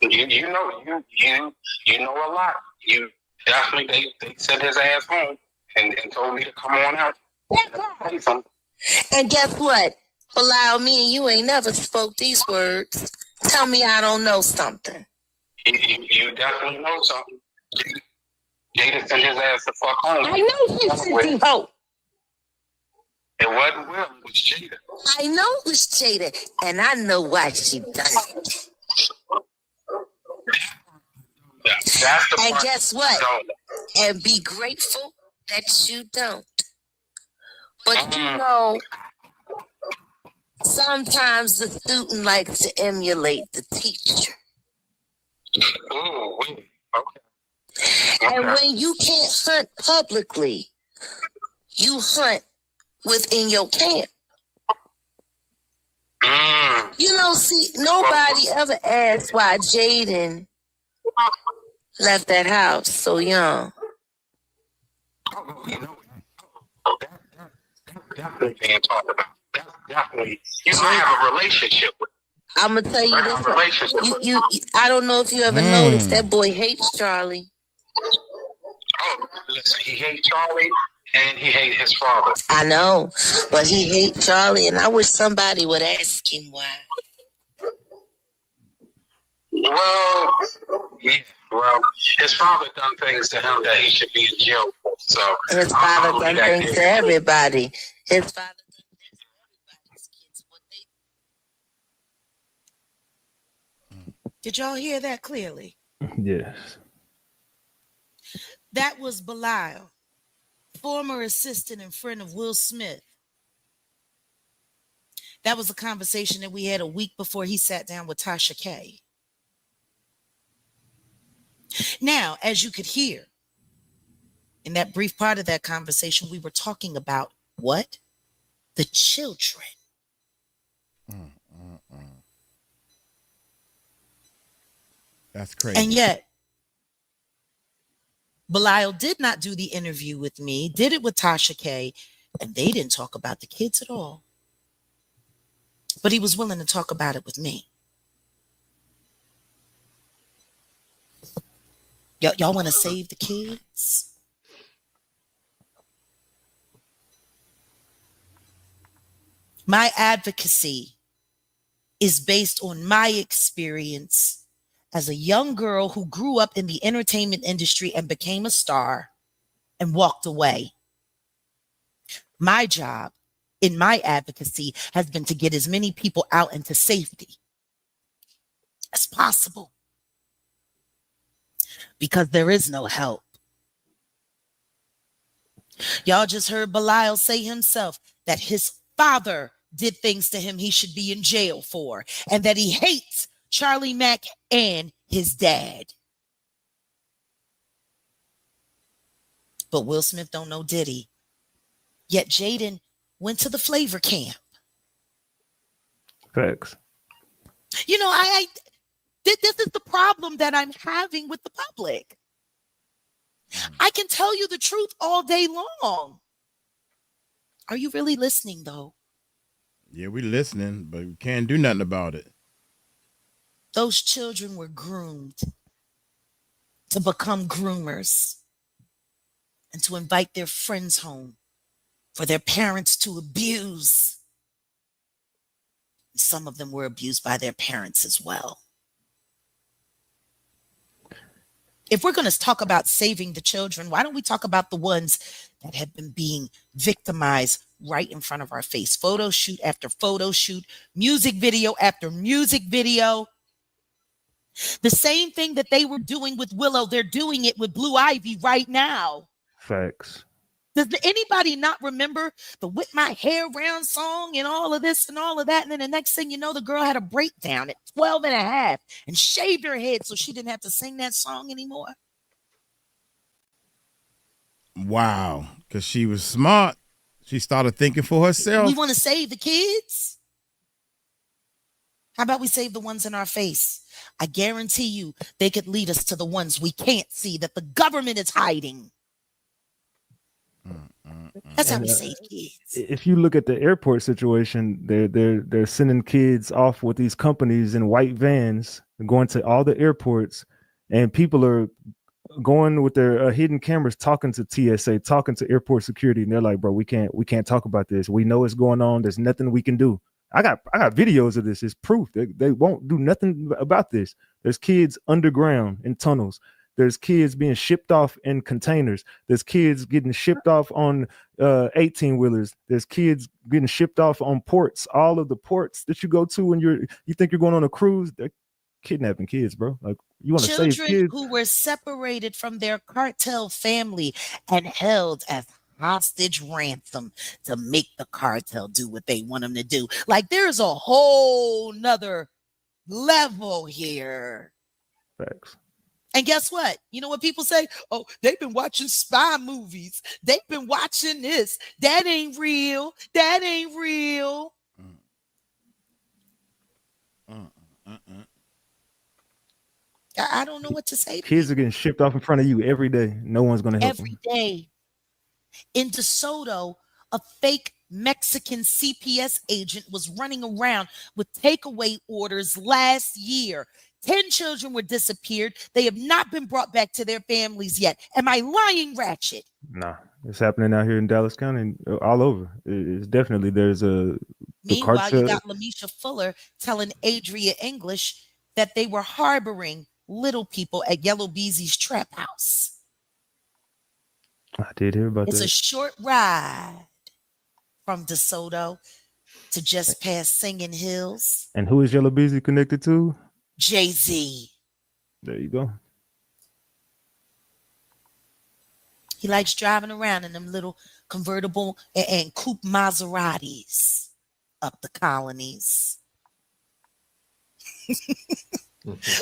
You know a lot. You definitely they sent his ass home and told me to come on out. And guess what? Allow me and you ain't never spoke these words. Tell me I don't know something. You definitely know something. Jada sent his ass the fuck home. I know he sent him home. It wasn't Will, it was Jada. I know it was Jada, and I know why she done it. That's the And part guess what? I don't know. And be grateful that you don't. But you know, sometimes the student likes to emulate the teacher. Ooh, wait. Okay. And when you can't hunt publicly, you hunt within your camp. You know, see, nobody ever asked why Jaden left that house so young. You know, that's definitely being talked about. That's definitely, you might have a relationship with. I'm gonna tell you I have a relationship this. with. You, I don't know if you ever noticed that boy hates Charlie. Oh, listen, he hates Charlie and he hates his father. I know, but he hates Charlie, and I wish somebody would ask him why. Well, yeah, well, his father done things to him that he should be in jail for. So His father done things to everybody. His father done things to everybody's kids. What they Did y'all hear that clearly? Yes. That was Belial, former assistant and friend of Will Smith. That was a conversation that we had a week before he sat down with Tasha K. Now, as you could hear, in that brief part of that conversation, we were talking about what? The children. That's crazy. And yet, Belial did not do the interview with me, did it with Tasha K, and they didn't talk about the kids at all. But he was willing to talk about it with me. Y'all want to save the kids? My advocacy is based on my experience as a young girl who grew up in the entertainment industry and became a star and walked away. My job in my advocacy has been to get as many people out into safety as possible, because there is no help. Y'all just heard Belial say himself that his father did things to him he should be in jail for, and that he hates Charlie Mack and his dad. But Will Smith don't know Diddy. Yet Jaden went to the flavor camp. Facts. You know, this is the problem that I'm having with the public. I can tell you the truth all day long. Are you really listening, though? Yeah, we listening, but we can't do nothing about it. Those children were groomed to become groomers and to invite their friends home for their parents to abuse. Some of them were abused by their parents as well. If we're going to talk about saving the children, why don't we talk about the ones that have been being victimized right in front of our face? Photo shoot after photo shoot, music video after music video. The same thing that they were doing with Willow, they're doing it with Blue Ivy right now. Facts. Does anybody not remember the Whip My Hair Round song and all of this and all of that? And then the next thing you know, the girl had a breakdown at 12 and a half and shaved her head so she didn't have to sing that song anymore. Wow, because she was smart. She started thinking for herself. We want to save the kids. How about we save the ones in our face? I guarantee you they could lead us to the ones we can't see that the government is hiding. That's how And, we save kids. if you look at the airport situation, they're sending kids off with these companies in white vans, going to all the airports, and people are going with their hidden cameras, talking to TSA, talking to airport security, and they're like, "Bro, we can't talk about this. We know it's going on. There's nothing we can do." I got videos of this. It's proof. They won't do nothing about this. There's kids underground in tunnels. There's kids being shipped off in containers. There's kids getting shipped off on 18-wheelers. There's kids getting shipped off on ports. All of the ports that you go to when you think you're going on a cruise, they're kidnapping kids, bro. Like, you want to save Children kids? who were separated from their cartel family and held as hostage ransom to make the cartel do what they want them to do. Like, there's a whole nother level here. Facts. And guess what? You know what people say? Oh, they've been watching spy movies. They've been watching this. That ain't real. That ain't real. I don't know what to say. Kids are getting shipped off in front of you every day. No one's going to help Every them. day. In DeSoto, a fake Mexican CPS agent was running around with takeaway orders last year. 10 children were disappeared. They have not been brought back to their families yet. Am I lying, Ratchet? Nah, it's happening out here in Dallas County, all over. It's definitely, there's a Meanwhile, cartel. you got Lamisha Fuller telling Adria English that they were harboring little people at Yellow Beezy's trap house. I did hear about It's that. a short ride from DeSoto to just past Singing Hills. And who is Yellow Beezy connected to? Jay-Z. There you go. He likes driving around in them little convertible and coupe Maseratis up the colonies.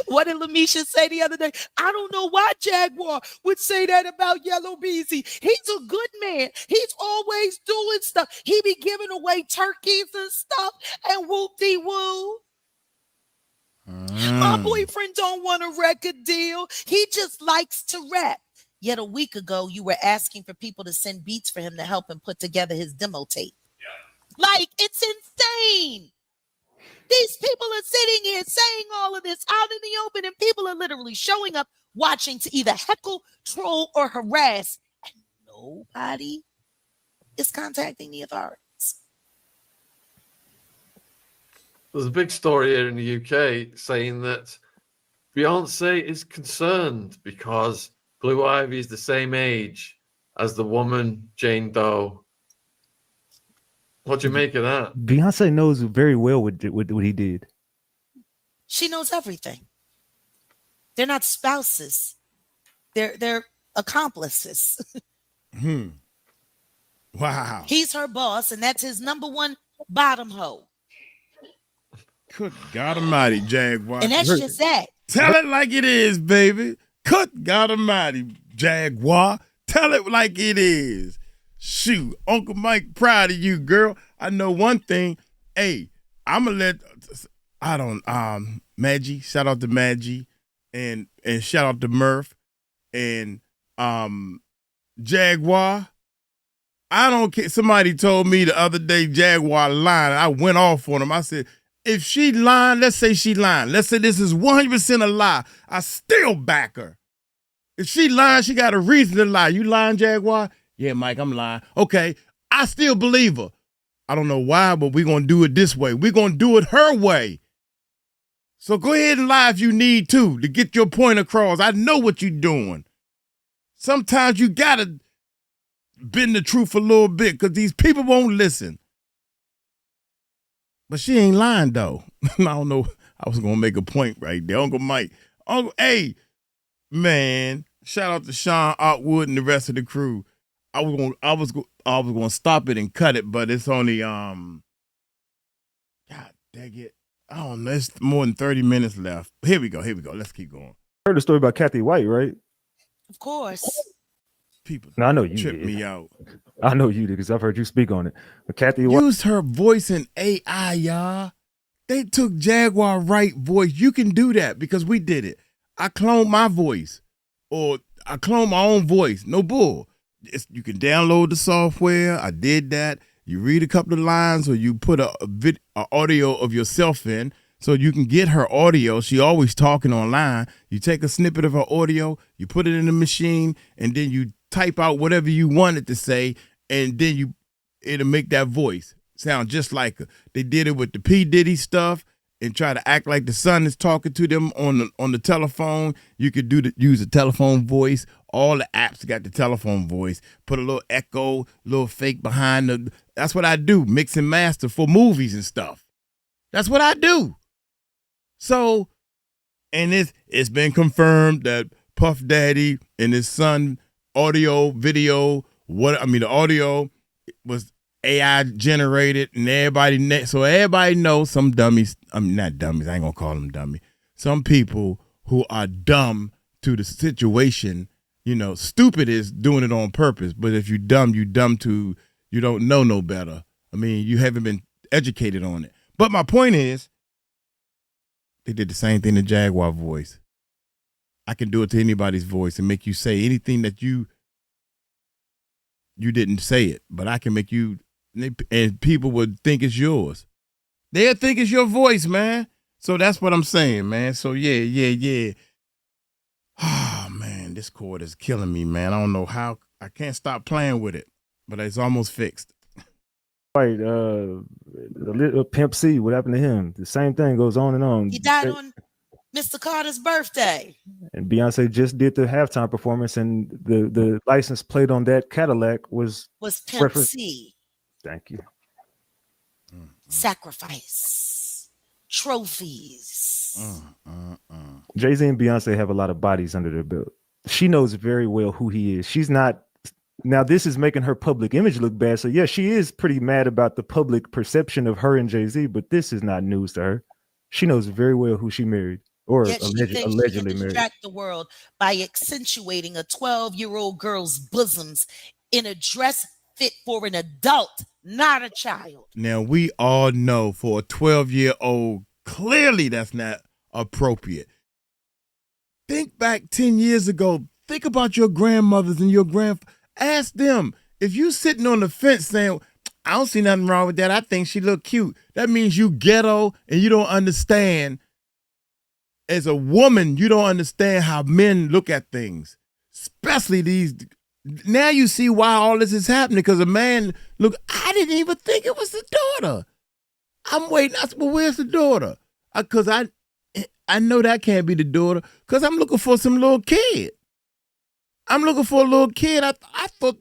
What did Lamisha say the other day? I don't know why Jaguar would say that about Yellow Beezy. He's a good man. He's always doing stuff. He be giving away turkeys and stuff and whoop-de-woo. My boyfriend don't want a record deal. He just likes to rap. Yet a week ago, you were asking for people to send beats for him to help him put together his demo tape. Yeah. Like, it's insane. These people are sitting here saying all of this out in the open, and people are literally showing up, watching to either heckle, troll, or harass, and nobody is contacting the authorities. There's a big story here in the UK saying that Beyonce is concerned because Blue Ivy is the same age as the woman Jane Doe. What do you make of that? Beyonce knows very well what he did. She knows everything. They're not spouses. They're accomplices. Wow. He's her boss, and that's his number one bottom hoe. Good God Almighty, Jaguar. And that's just that. Tell it like it is, baby. Good God Almighty, Jaguar. Tell it like it is. Shoot, Uncle Mike, proud of you, girl. I know one thing. Hey, I'ma let Maggie, shout out to Maggie, and shout out to Murph and Jaguar. I don't care. Somebody told me the other day Jaguar lying. I went off on him. I said, if she lying, let's say she lying. Let's say this is 100% a lie. I still back her. If she lying, she got a reason to lie. You lying, Jaguar? Yeah, Mike, I'm lying. Okay, I still believe her. I don't know why, but we're going to do it this way. We're going to do it her way. So go ahead and lie if you need to get your point across. I know what you're doing. Sometimes you got to bend the truth a little bit because these people won't listen. But she ain't lying, though. I don't know. I was going to make a point right there. Uncle Mike. Hey, man, shout out to Sean Otwood and the rest of the crew. I was going to stop it and cut it, but it's only God dang it. I don't know. It's more than 30 minutes left. Here we go. Let's keep going. Heard the story about Kathy White, right? Of course. People No, I know you trip did. me out. I know you did because I've heard you speak on it. But Kathy White Used her voice in AI, y'all. They took Jaguar Wright voice. You can do that because we did it. I cloned my voice or I cloned my own voice. No bull. you can download the software. I did that. You read a couple of lines, or you put a audio of yourself in, so you can get her audio. She always talking online. You take a snippet of her audio, you put it in the machine, and then you type out whatever you want it to say, and then it'll make that voice sound just like her. They did it with the P. Diddy stuff and try to act like the son is talking to them on the telephone. You could use a telephone voice. All the apps got the telephone voice. Put a little echo, little fake behind the. That's what I do, mix and master for movies and stuff. That's what I do. So, and it's been confirmed that Puff Daddy and his son audio, video, the audio was AI generated, and so everybody knows some dummies. Not dummies. I ain't gonna call them dummy. Some people who are dumb to the situation. Stupid is doing it on purpose. But if you dumb to you don't know no better. I mean, you haven't been educated on it. But my point is, they did the same thing to Jaguar voice. I can do it to anybody's voice and make you say anything that you didn't say it, but I can make you, and people would think it's yours. They'll think it's your voice, man. So that's what I'm saying, man. So yeah. Oh man, this cord is killing me, man. I don't know how. I can't stop playing with it, but it's almost fixed. Right, the little Pimp C, what happened to him? The same thing goes on and on. He died on Mr. Carter's birthday. And Beyonce just did the halftime performance, and the license plate on that Cadillac was Pimp C. Thank you. Sacrifice. Trophies. Jay-Z and Beyonce have a lot of bodies under their belt. She knows very well who he is. She's not. Now, this is making her public image look bad. So, yeah, she is pretty mad about the public perception of her and Jay-Z, but this is not news to her. She knows very well who she married, or allegedly married. Distract the world by accentuating a 12-year-old girl's bosoms in a dress fit for an adult, not a child. Now, we all know for a 12-year-old, clearly that's not appropriate. Think back 10 years ago. Think about your grandmothers and your ask them, if you sitting on the fence saying, I don't see nothing wrong with that, I think she look cute, that means you ghetto and you don't understand. As a woman, you don't understand how men look at things, especially these. Now you see why all this is happening, because a man, look, I didn't even think it was the daughter. I'm waiting. I said, well, where's the daughter? Because I know that can't be the daughter, because I'm looking for some little kid. I'm looking for a little kid. I thought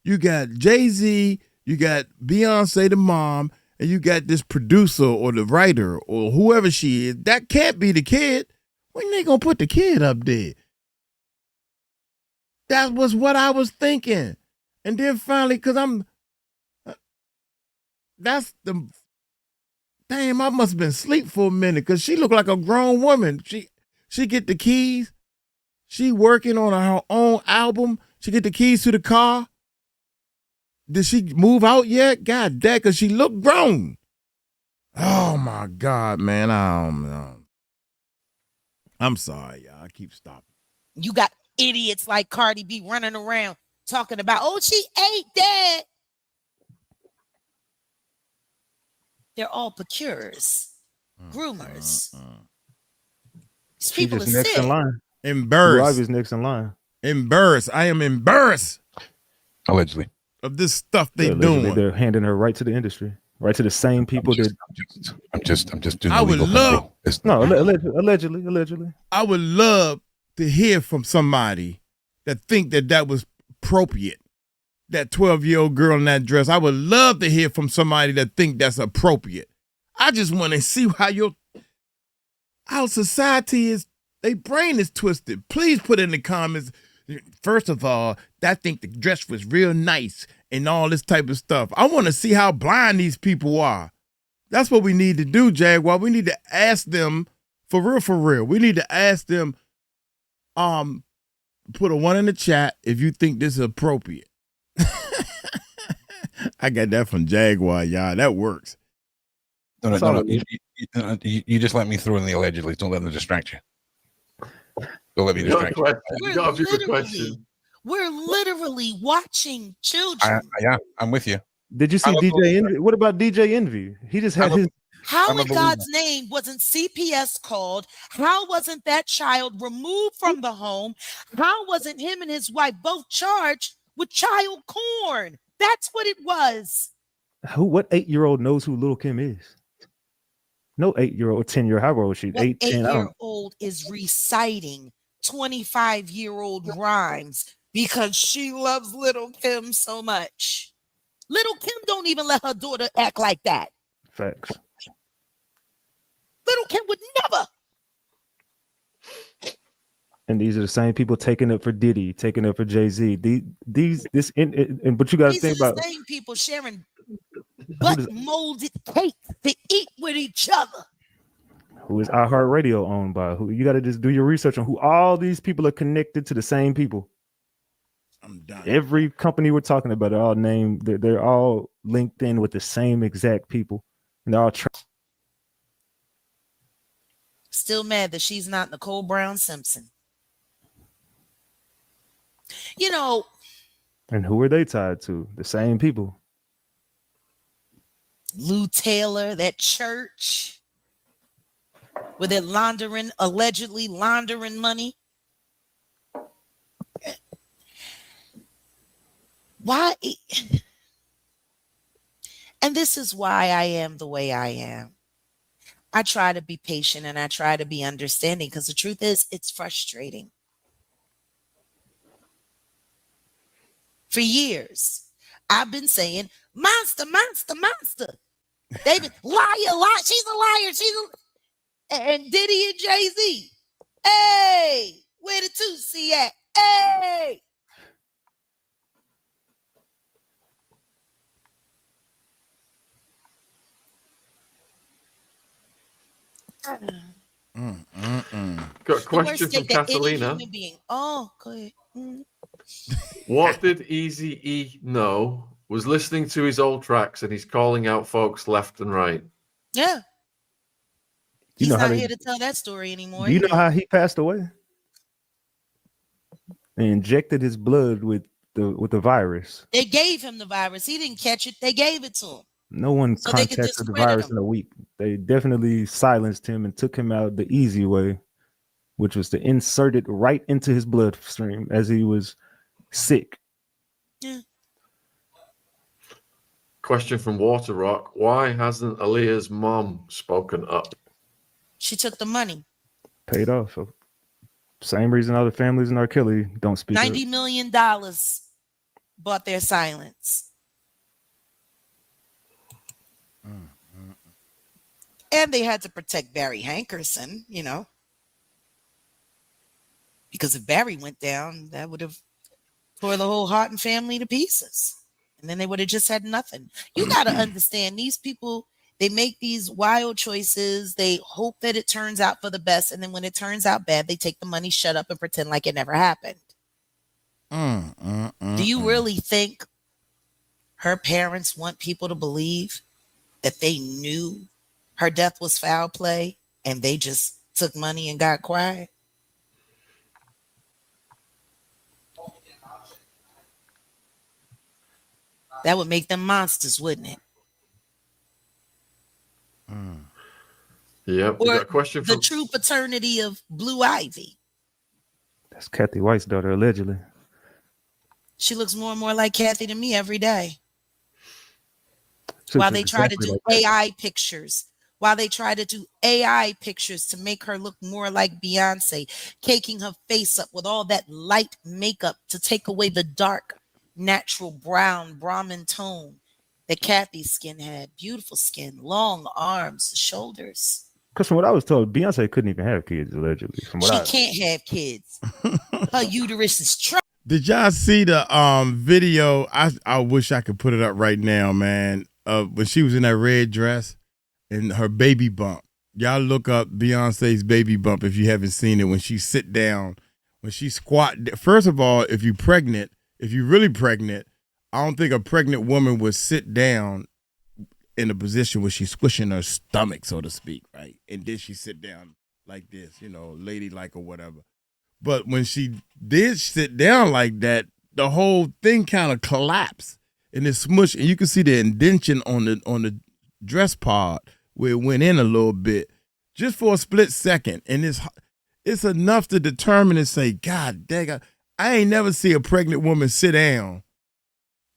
you got Jay-Z, you got Beyonce, the mom, and you got this producer or the writer or whoever she is. That can't be the kid. When they gonna put the kid up there? That was what I was thinking. And then finally, because damn, I must have been asleep for a minute, because she looked like a grown woman. She get the keys. She working on her own album. She get the keys to the car. Did she move out yet? God damn, because she looked grown. Oh, my God, man. I don't know. I'm sorry, y'all. I keep stopping. You got idiots like Cardi B running around talking about, oh, she ate that. They're all procurers, groomers. These She people just are next sick. in line. Embarrassed. Is next in line. Embarrassed. I am embarrassed. Allegedly. Of this stuff they Allegedly, doing. they're handing her right to the industry, right to the same people that. I'm just doing. I would love. Allegedly. I would love to hear from somebody that think that was appropriate. That 12-year-old girl in that dress. I would love to hear from somebody that think that's appropriate. I just want to see how our society is. Their brain is twisted. Please put in the comments. First of all, I think the dress was real nice and all this type of stuff. I want to see how blind these people are. That's what we need to do, Jaguar. We need to ask them for real. We need to ask them, put a 1 in the chat if you think this is appropriate. I got that from Jaguar, y'all. That works. No. You just let me throw in the allegedly. Don't let them distract you. Don't let me distract you. You got a good question. We're literally watching children. Yeah, I'm with you. Did you see I'm a DJ believer. Envy? What about DJ Envy? He just had his. How I'm a in God's name wasn't CPS called? How wasn't that child removed from the home? How wasn't him and his wife both charged with child porn? That's what it was. What 8-year-old knows who Lil' Kim is? No 8-year-old, 10-year-old, how old is she? What 8, 10. I don't. 8-year-old is reciting 25-year-old rhymes because she loves Lil' Kim so much. Lil' Kim don't even let her daughter act like that. Facts. Lil' Kim would never. And these are the same people taking up for Diddy, taking up for Jay-Z. But you got to These think are about the same people sharing molded cake to eat with each other. who is iHeartRadio owned by. Who you got to just do your research on who all these people are connected to the same people. I'm done. Every company we're talking about, they're all named. They're all linked in with the same exact people, and they're all. Still mad that she's not Nicole Brown Simpson. You know. And who are they tied to? The same people. Lou Taylor, that church where they're allegedly laundering money. Why? And this is why I am the way I am. I try to be patient and I try to be understanding because the truth is it's frustrating. For years, I've been saying, monster, monster, monster. David, liar, she's a liar. And Diddy and Jay-Z. Hey, where the Tootsie at? Hey. Got a question from Catalina. Oh, go ahead. What did Easy-E know? Was listening to his old tracks and he's calling out folks left and right. Yeah. You He's know not here to tell that story anymore. Do you know how he passed away? They injected his blood with the virus. They gave him the virus. He didn't catch it. They gave it to him. No one contacted the virus in a week. They definitely silenced him and took him out the easy way, which was to insert it right into his bloodstream as he was sick. Yeah. Question from Water Rock. Why hasn't Aaliyah's mom spoken up? She took the money. Paid off. So same reason other families in R. Kelly don't speak up. $90 million bought their silence. And they had to protect Barry Hankerson, you know. Because if Barry went down, that would have tore the whole Houghton family to pieces. And then they would have just had nothing. You got to understand, these people, they make these wild choices. They hope that it turns out for the best. And then when it turns out bad, they take the money, shut up, and pretend like it never happened. Do you really think her parents want people to believe that they knew her death was foul play and they just took money and got quiet? That would make them monsters, wouldn't it? Yeah. We got a question from the true paternity of Blue Ivy. That's Kathy White's daughter, allegedly. She looks more and more like Kathy to me every day. While they try to do AI pictures. While they try to do AI pictures to make her look more like Beyonce, caking her face up with all that light makeup to take away the dark, natural brown Brahmin tone that Kathy's skin had. Beautiful skin, long arms, shoulders. Because from what I was told, Beyonce couldn't even have kids, allegedly. She can't have kids. Her uterus is trapped. Did y'all see the video? I wish I could put it up right now, man. When she was in that red dress and her baby bump. Y'all look up Beyonce's baby bump if you haven't seen it. When she sit down, when she squat. First of all, if you're really pregnant, I don't think a pregnant woman would sit down in a position where she's squishing her stomach, so to speak, right? And then she sit down like this, ladylike or whatever. But when she did sit down like that, the whole thing kind of collapsed and it smushed. And you can see the indention on the dress part where it went in a little bit, just for a split second. And it's enough to determine and say, God dang, I ain't never see a pregnant woman sit down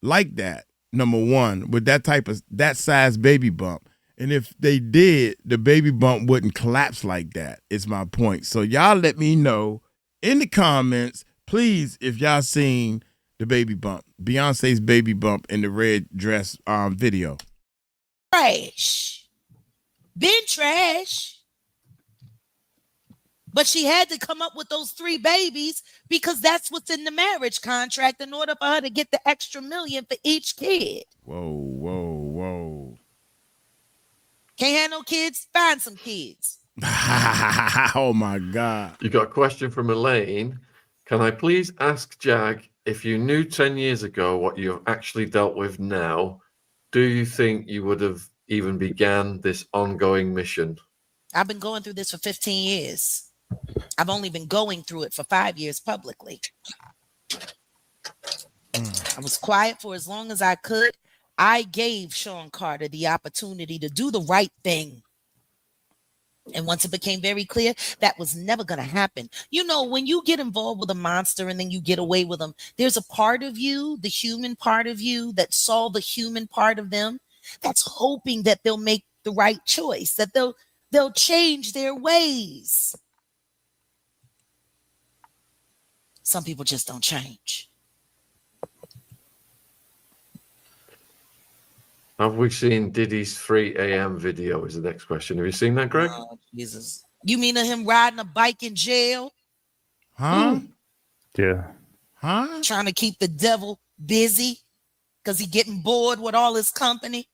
like that, number one, with that size baby bump. And if they did, the baby bump wouldn't collapse like that, is my point. So y'all let me know in the comments, please, if y'all seen the baby bump, Beyonce's baby bump in the red dress video. Trash. Been trash. But she had to come up with those 3 babies because that's what's in the marriage contract in order for her to get the extra $1 million for each kid. Whoa. Can't have no kids? Find some kids. Oh my God. You got a question from Elaine. Can I please ask Jag, if you knew 10 years ago what you've actually dealt with now, do you think you would have even began this ongoing mission? I've been going through this for 15 years. I've only been going through it for 5 years publicly. I was quiet for as long as I could. I gave Sean Carter the opportunity to do the right thing. And once it became very clear, that was never going to happen. You know, when you get involved with a monster and then you get away with them, there's a part of you, the human part of you, that saw the human part of them, that's hoping that they'll make the right choice, that they'll change their ways. Some people just don't change. Have we seen Diddy's 3 a.m. video is the next question. Have you seen that, Greg? Oh, Jesus. You mean him riding a bike in jail? Huh? Yeah. Huh? Trying to keep the devil busy because he getting bored with all his company?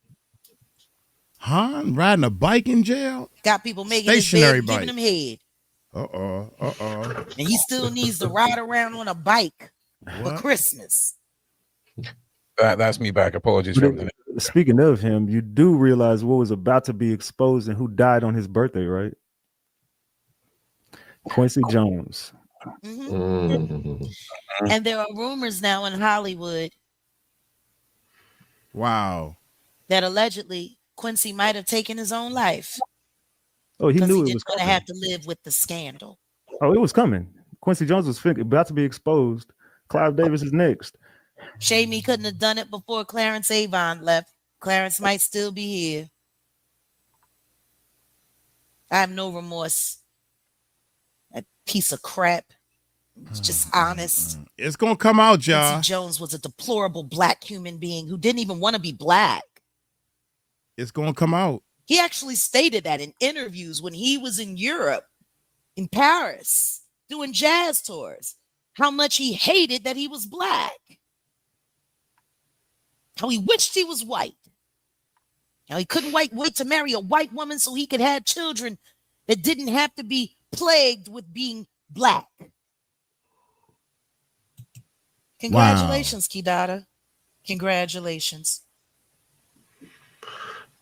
Huh? Riding a bike in jail? Got people making Stationary his bed, bike. giving him head. Uh-oh. And he still needs to ride around on a bike for Christmas. That's me back. Apologies for everything. Speaking of him, you do realize what was about to be exposed and who died on his birthday, right? Quincy Jones. Mm-hmm. And there are rumors now in Hollywood. Wow. That allegedly Quincy might have taken his own life. Oh, he knew it was going to have to live with the scandal. Oh, it was coming. Quincy Jones was about to be exposed. Clive Davis is next. Shame he couldn't have done it before Clarence Avon left. Clarence might still be here. I have no remorse. That piece of crap. It's just honest. It's going to come out, y'all. Quincy Jones was a deplorable black human being who didn't even want to be black. It's going to come out. He actually stated that in interviews when he was in Europe, in Paris, doing jazz tours, how much he hated that he was black. How he wished he was white. How he couldn't wait to marry a white woman so he could have children that didn't have to be plagued with being black. Congratulations, Kidada. Congratulations.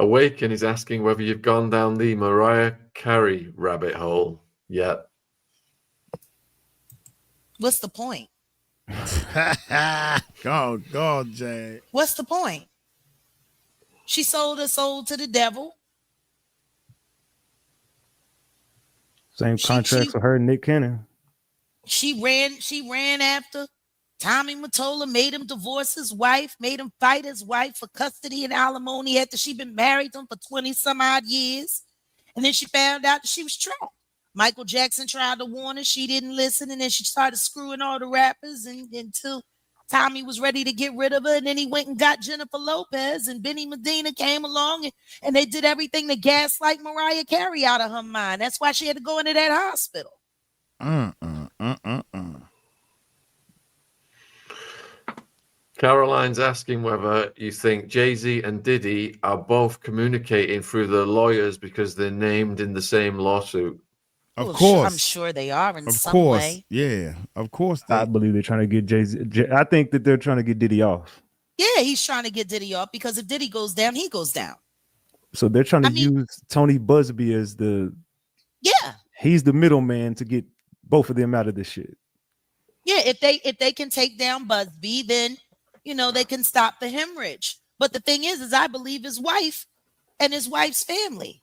Awaken is asking whether you've gone down the Mariah Carey rabbit hole yet. What's the point? Go, Jay. What's the point? She sold her soul to the devil. Same contract for her and Nick Cannon. She ran after Tommy Mottola, made him divorce his wife, made him fight his wife for custody and alimony after she'd been married to him for 20 some odd years. And then she found out that she was trapped. Michael Jackson tried to warn her. She didn't listen. And then she started screwing all the rappers until Tommy was ready to get rid of her. And then he went and got Jennifer Lopez, and Benny Medina came along and they did everything to gaslight Mariah Carey out of her mind. That's why she had to go into that hospital. Caroline's asking whether you think Jay-Z and Diddy are both communicating through their lawyers because they're named in the same lawsuit. Of course. I'm sure they are in some way. Yeah, of course. I believe they're trying to get Jay-Z. I think that they're trying to get Diddy off. Yeah, he's trying to get Diddy off because if Diddy goes down, he goes down. So they're trying to use Tony Busby as he's the middleman to get both of them out of this shit. Yeah, if they can take down Busby, then they can stop the hemorrhage. But the thing is I believe his wife and his wife's family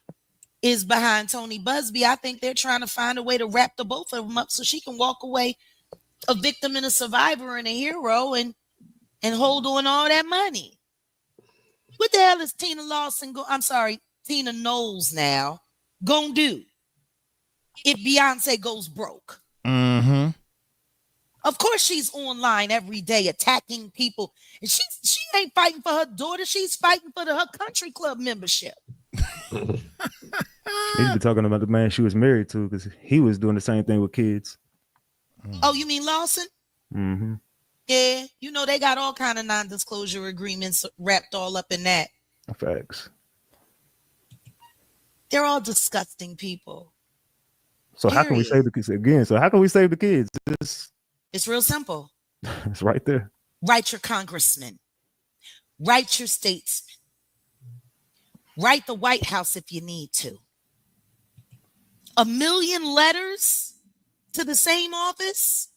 is behind Tony Busby. I think they're trying to find a way to wrap the both of them up so she can walk away a victim and a survivor and a hero and hold on all that money. What the hell is Tina Knowles now gonna do if Beyonce goes broke? Mm-hmm. Of course she's online every day attacking people. And she ain't fighting for her daughter. She's fighting for her country club membership. Need to be talking about the man she was married to, because he was doing the same thing with kids. Oh, you mean Lawson? Mm-hmm. Yeah, they got all kind of non-disclosure agreements wrapped all up in that. Facts. They're all disgusting people. So how can we save the kids again? So how can we save the kids? It's real simple. It's right there. Write your congressman. Write your statesman. Write the White House if you need to. 1 million letters to the same office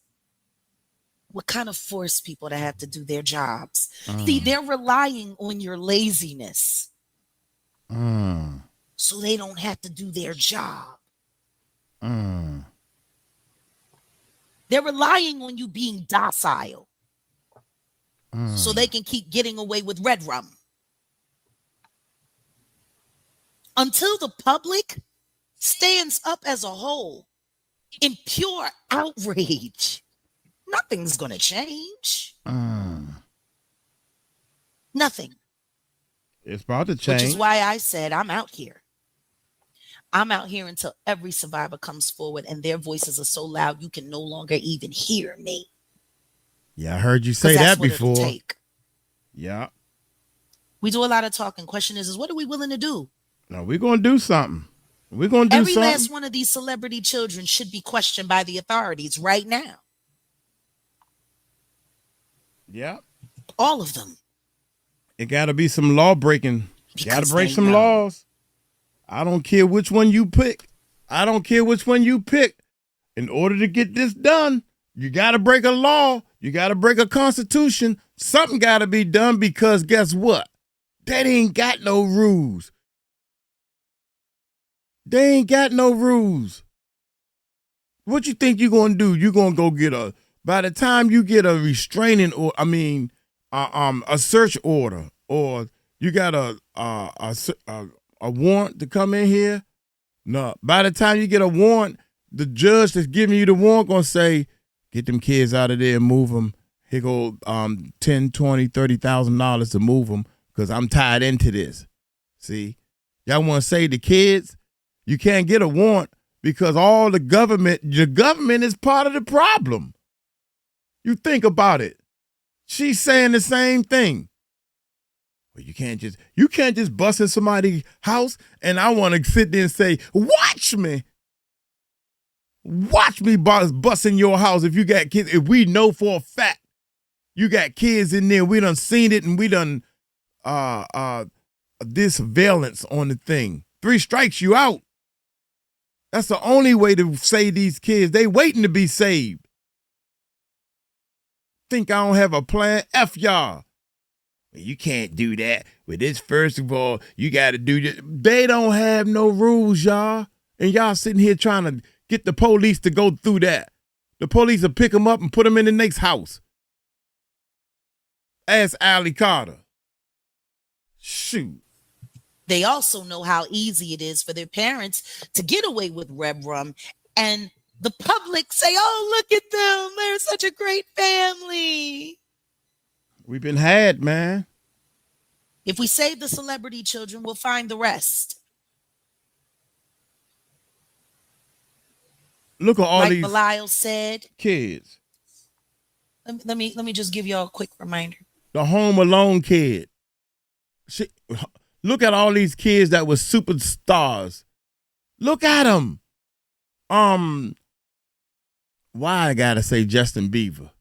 would kind of force people to have to do their jobs. See, they're relying on your laziness. So they don't have to do their job. They're relying on you being docile so they can keep getting away with red rum. Until the public stands up as a whole in pure outrage, nothing's going to change. Nothing. It's about to change. Which is why I said I'm out here. I'm out here until every survivor comes forward and their voices are so loud you can no longer even hear me. Yeah, I heard you say that before. Yeah. We do a lot of talking. Question is what are we willing to do? No, we're going to do something. We're going to do something. Every last one of these celebrity children should be questioned by the authorities right now. Yeah. All of them. It got to be some law breaking. Got to break some laws. I don't care which one you pick. I don't care which one you pick. In order to get this done, you got to break a law. You got to break a constitution. Something got to be done because guess what? That ain't got no rules. They ain't got no rules. What you think you're going to do? You're going to go get by the time you get a restraining or a search order, or you got a warrant to come in here. No, by the time you get a warrant, the judge that's giving you the warrant going to say, get them kids out of there and move them. Here go $10, $20, $30,000 to move them because I'm tied into this. See, y'all want to say the kids, you can't get a warrant because the government is part of the problem. You think about it. She's saying the same thing. Well, you can't just bust in somebody's house and I want to sit there and say, watch me bust in your house if you got kids. If we know for a fact you got kids in there, we done seen it and we done this surveillance on the thing. 3 strikes you out. That's the only way to save these kids. They waiting to be saved. Think I don't have a plan? F y'all. You can't do that. With this, first of all, you got to do this. They don't have no rules, y'all. And y'all sitting here trying to get the police to go through that. The police will pick them up and put them in the next house. Ask Allie Carter. Shoot. They also know how easy it is for their parents to get away with red rum, and the public say, oh, look at them. They're such a great family. We've been had, man. If we save the celebrity children, we'll find the rest. Look at all like these Belial said, kids. Let me just give y'all a quick reminder. The Home Alone kid. Look at all these kids that were superstars. Look at them. Why I gotta say Justin Bieber?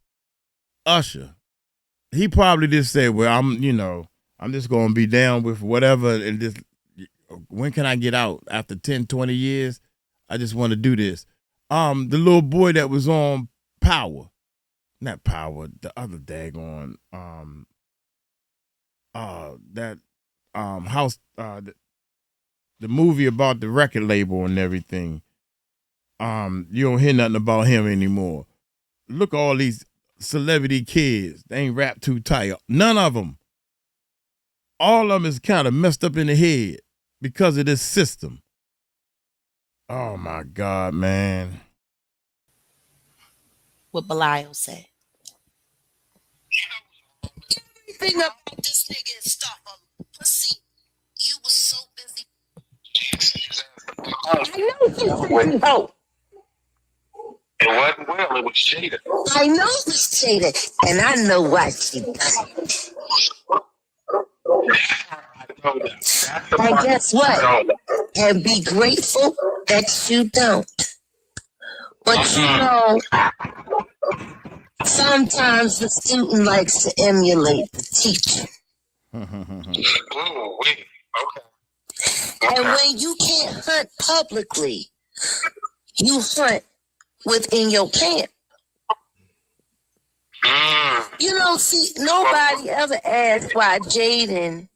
Usher. He probably just said, well, I'm just gonna be down with whatever and just when can I get out? After 10, 20 years, I just want to do this. The little boy that was on Power, not Power, the other daggone that house the movie about the record label and everything. You don't hear nothing about him anymore. Look at all these celebrity kids. They ain't wrapped too tight. None of them. All of them is kind of messed up in the head because of this system. Oh my God, man. What Belial said. Everything about this nigga is stuff. Pussy, you was so busy. I know you. Oh. It wasn't well, it was shaded. I know it's shaded, and I know why she done it. And guess what? And be grateful that you don't. But you know, sometimes the student likes to emulate the teacher. Ooh, wait. Okay. And when you can't hunt publicly, you hunt within your camp. You know, see, nobody ever asked why Jaden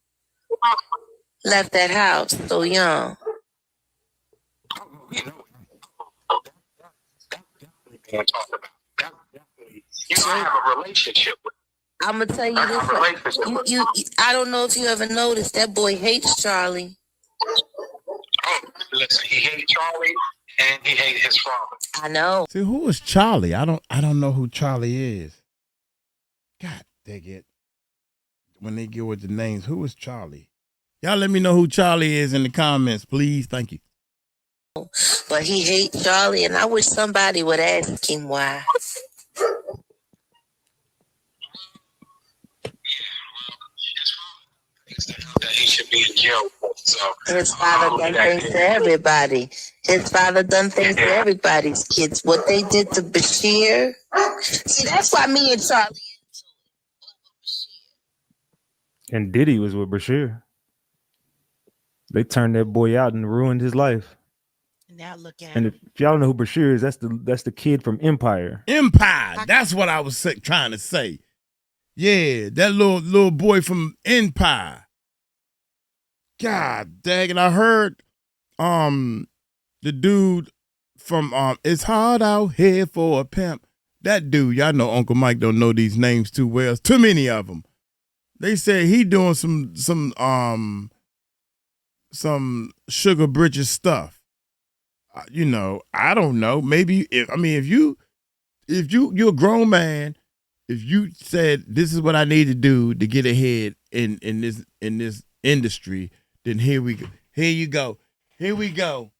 left that house so young. You don't have a relationship with. I'm gonna tell you this. You, I don't know if you ever noticed that boy hates Charlie. Oh, listen, he hates Charlie and he hates his father. I know. See, who is Charlie? I don't know who Charlie is. God dang it. When they get with the names, who is Charlie? Y'all let me know who Charlie is in the comments, please. Thank you. But he hates Charlie, and I wish somebody would ask him why. That he should be in jail. So his father done things to everybody. His father done things to everybody's kids. What they did to Bashir. See, that's why me and Charlie. And Diddy was with Bashir. They turned that boy out and ruined his life. Now look at And him. if y'all know who Bashir is, that's the kid from Empire. Empire. That's what I was trying to say. Yeah, that little boy from Empire. God dang it. I heard the dude from It's Hard Out Here for a Pimp. That dude, y'all know Uncle Mike don't know these names too well. Too many of them. They say he doing some Sugar Bridges stuff. You know, I don't know. Maybe if you're a grown man, if you said this is what I need to do to get ahead in this industry, then here we go. Here we go.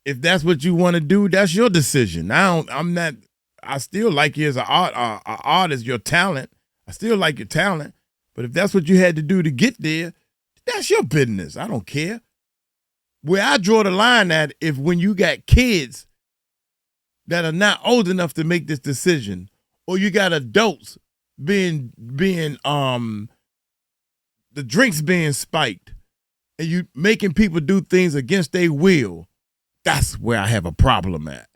If that's what you want to do, that's your decision. I still like you as an artist, your talent. I still like your talent. But if that's what you had to do to get there, that's your business. I don't care. Where I draw the line at, if when you got kids that are not old enough to make this decision, or you got adults being the drinks being spiked, and you making people do things against their will, that's where I have a problem at.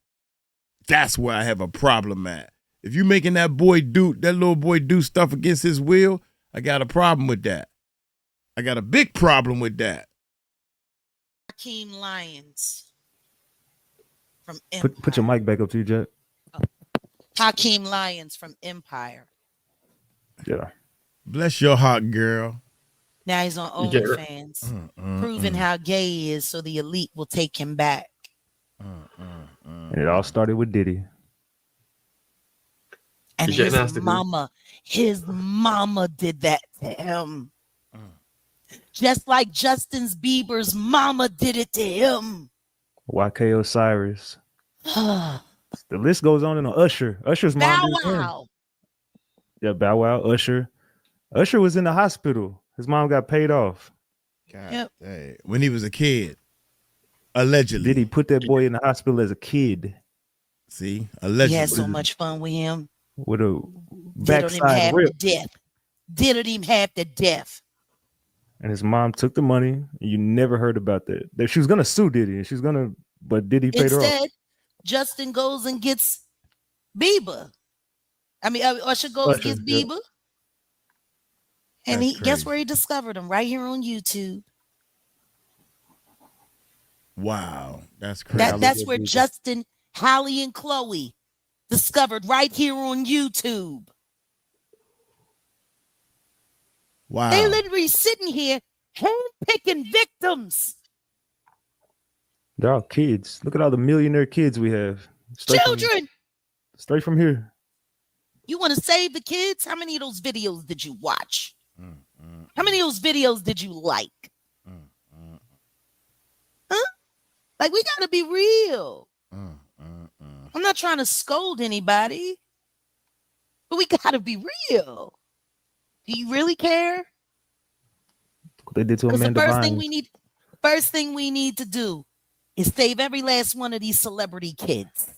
That's where I have a problem at. If you making that little boy do stuff against his will, I got a problem with that. I got a big problem with that. Hakeem Lyons from Empire. Put your mic back up to you, Jack. Hakeem Lyons from Empire. Yeah. Bless your heart, girl. Now he's on OnlyFans, proving how gay he is so the elite will take him back. And it all started with Diddy. And his mama did that to him. Just like Justin Bieber's mama did it to him. YK Osiris. The list goes on and on. Usher's mom. Bow Wow. Yeah, Bow Wow, Usher. Usher was in the hospital. His mom got paid off. God dang. When he was a kid. Allegedly. Diddy put that boy in the hospital as a kid. See? Allegedly. He had so much fun with him. With a Diddled him backside half rip. to death. Diddled him half to death. And his mom took the money. You never heard about that. She was gonna sue Diddy, and but Diddy paid her off. Instead, Justin goes and gets Bieber. I mean, Usher goes and gets Bieber. And guess where he discovered him? Right here on YouTube. Wow, that's crazy. That's where Justin, Hallie, and Chloe discovered right here on YouTube. Wow. They literally sitting here handpicking victims. They're all kids. Look at all the millionaire kids we have. Children. Straight from here. You want to save the kids? How many of those videos did you watch? How many of those videos did you like? Huh? Like, we got to be real. I'm not trying to scold anybody, but we got to be real. Do you really care? They did to Amanda the Bynes. first thing we need to do is save every last one of these celebrity kids.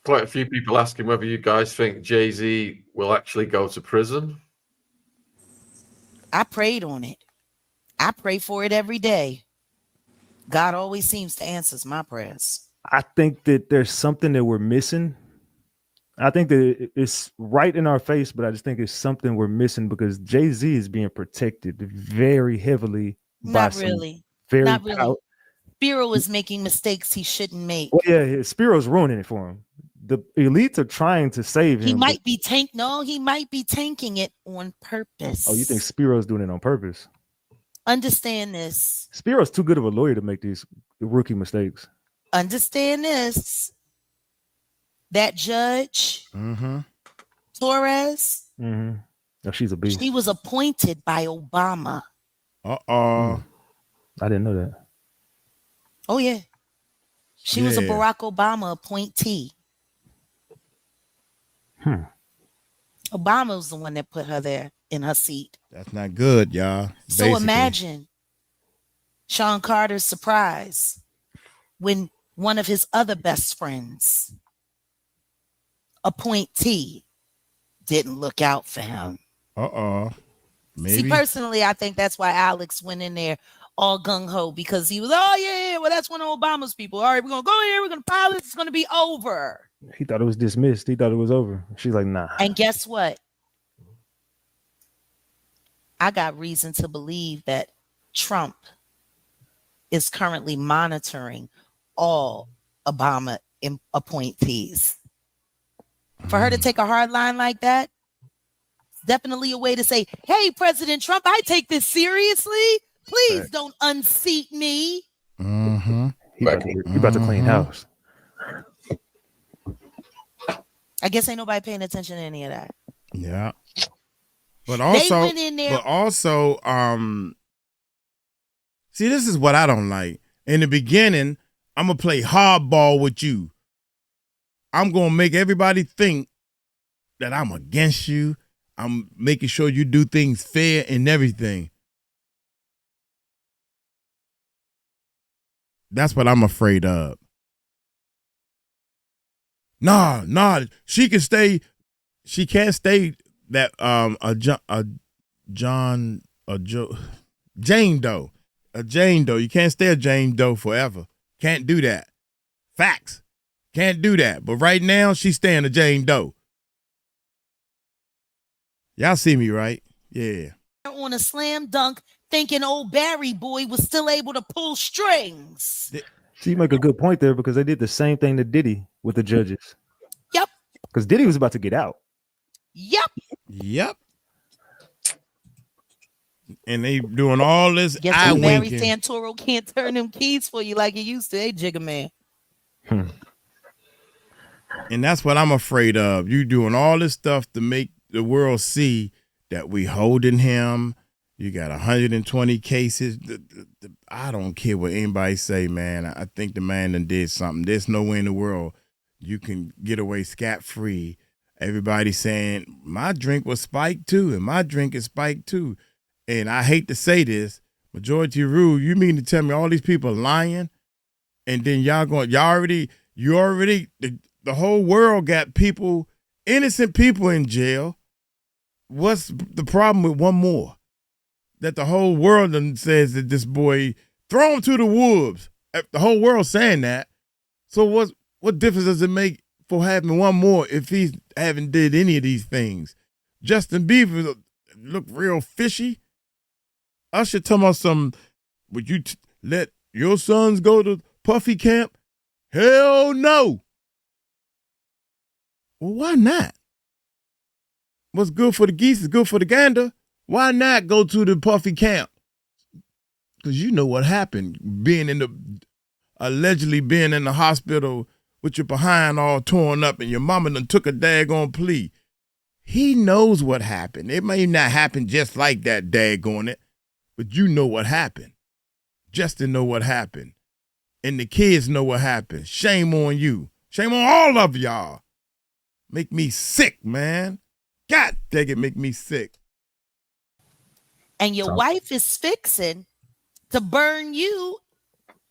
Quite a few people asking whether you guys think Jay-Z will actually go to prison. I prayed on it. I pray for it every day. God always seems to answer my prayers. I think that there's something that we're missing. I think that it's right in our face, but I just think it's something we're missing because Jay-Z is being protected very heavily. Not really. Not really. Spiro is making mistakes he shouldn't make. Well, yeah, Spiro's ruining it for him. The elites are trying to save him. He might be he might be tanking it on purpose. Oh, you think Spiro's doing it on purpose? Understand this. Spiro's too good of a lawyer to make these rookie mistakes. Understand this. That judge, Torres, Oh, she's a beast. she was appointed by Obama. I didn't know that. Oh, yeah. She was a Barack Obama appointee. Obama was the one that put her there in her seat. That's not good, y'all. So Basically. imagine Sean Carter's surprise when one of his other best friends, appointee, didn't look out for him. Maybe. See, personally, I think that's why Alex went in there all gung-ho because he was, well, that's one of Obama's people. All right, we're going to go here. We're going to pilot. It's going to be over. He thought it was dismissed. He thought it was over. She's like, nah. And guess what? I got reason to believe that Trump is currently monitoring all Obama appointees. For her to take a hard line like that, it's definitely a way to say, hey, President Trump, I take this seriously. Please don't unseat me. He about to clean house. I guess ain't nobody paying attention to any of that. Yeah. But also, they went in there. But also, see, this is what I don't like. In the beginning, I'm gonna play hardball with you. I'm gonna make everybody think that I'm against you. I'm making sure you do things fair and everything. That's what I'm afraid of. Nah, she can stay. She can't stay that Jane Doe. A Jane Doe. You can't stay a Jane Doe forever. Can't do that. Facts. Can't do that. But right now, she's staying a Jane Doe. Y'all see me, right? Yeah. On a slam dunk, thinking old Barry boy was still able to pull strings. So you make a good point there because they did the same thing to Diddy with the judges. Yep. Because Diddy was about to get out. Yep. And they doing all this Guess eye what? Barry winking. Santoro can't turn them keys for you like he used to. Hey, Jigga Man. And that's what I'm afraid of. You doing all this stuff to make the world see that we holding him. You got 120 cases. I don't care what anybody say, man. I think the man done did something. There's no way in the world you can get away scot-free. Everybody saying, my drink was spiked too, and my drink is spiked too. And I hate to say this, majority rule, you mean to tell me all these people lying? And then you already, the whole world got people, innocent people in jail. What's the problem with one more? That the whole world says that this boy, throw him to the wolves. The whole world saying that. So what difference does it make for having one more if he's haven't did any of these things? Justin Bieber look real fishy. Usher talking about some, would you let your sons go to Puffy camp? Hell no. Well, why not? What's good for the geese is good for the gander. Why not go to the Puffy camp? Because you know what happened, allegedly being in the hospital with your behind all torn up and your mama done took a daggone plea. He knows what happened. It may not happen just like that, daggone it, but you know what happened. Justin know what happened. And the kids know what happened. Shame on you. Shame on all of y'all. Make me sick, man. God dang it, make me sick. And your wife is fixing to burn you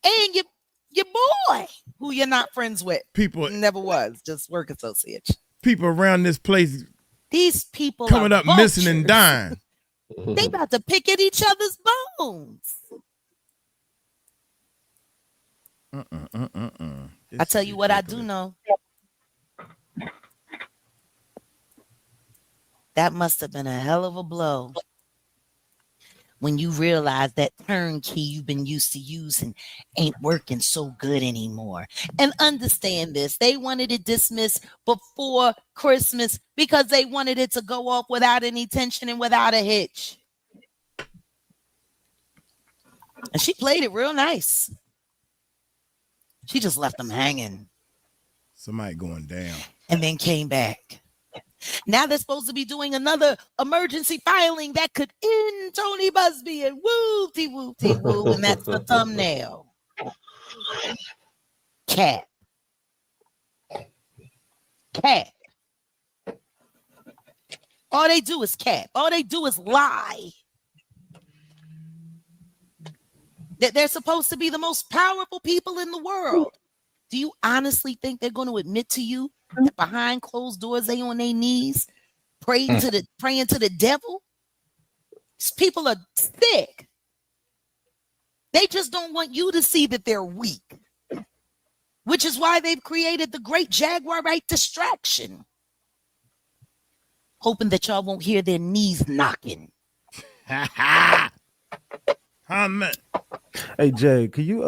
and your boy, who you're not friends with. People never was, just work associates. People around this place. These people coming are up missing and dying. They about to pick at each other's bones. I tell you what, I do know. That must have been a hell of a blow when you realize that turnkey you've been used to using ain't working so good anymore. And understand this, they wanted it dismissed before Christmas because they wanted it to go off without any tension and without a hitch. And she played it real nice. She just left them hanging. Somebody going down. And then came back. Now they're supposed to be doing another emergency filing that could end Tony Busby and woo-de-woo-de-woo, and that's the thumbnail. Cat. All they do is cap. All they do is lie. That they're supposed to be the most powerful people in the world. Do you honestly think they're going to admit to you that behind closed doors they on their knees praying to the devil? These people are sick. They just don't want you to see that they're weak, which is why they've created the great Jaguar Wright distraction, hoping that y'all won't hear their knees knocking. Hey Jay, can you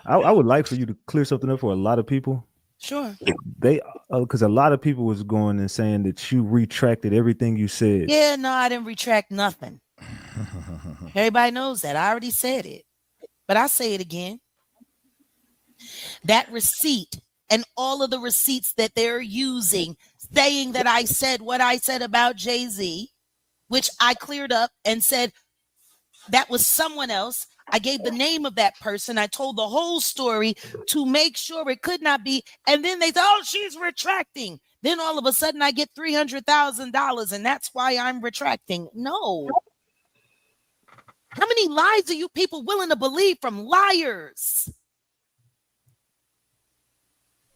I would like for you to clear something up for a lot of people. Sure. They because a lot of people was going and saying that you retracted everything you said. Yeah, no, I didn't retract nothing. Everybody knows that. I already said it. But I say it again. That receipt and all of the receipts that they're using saying that I said what I said about Jay-Z, which I cleared up and said that was someone else. I gave the name of that person. I told the whole story to make sure it could not be. And then they said, oh, she's retracting. Then all of a sudden I get $300,000 and that's why I'm retracting. No. How many lies are you people willing to believe from liars?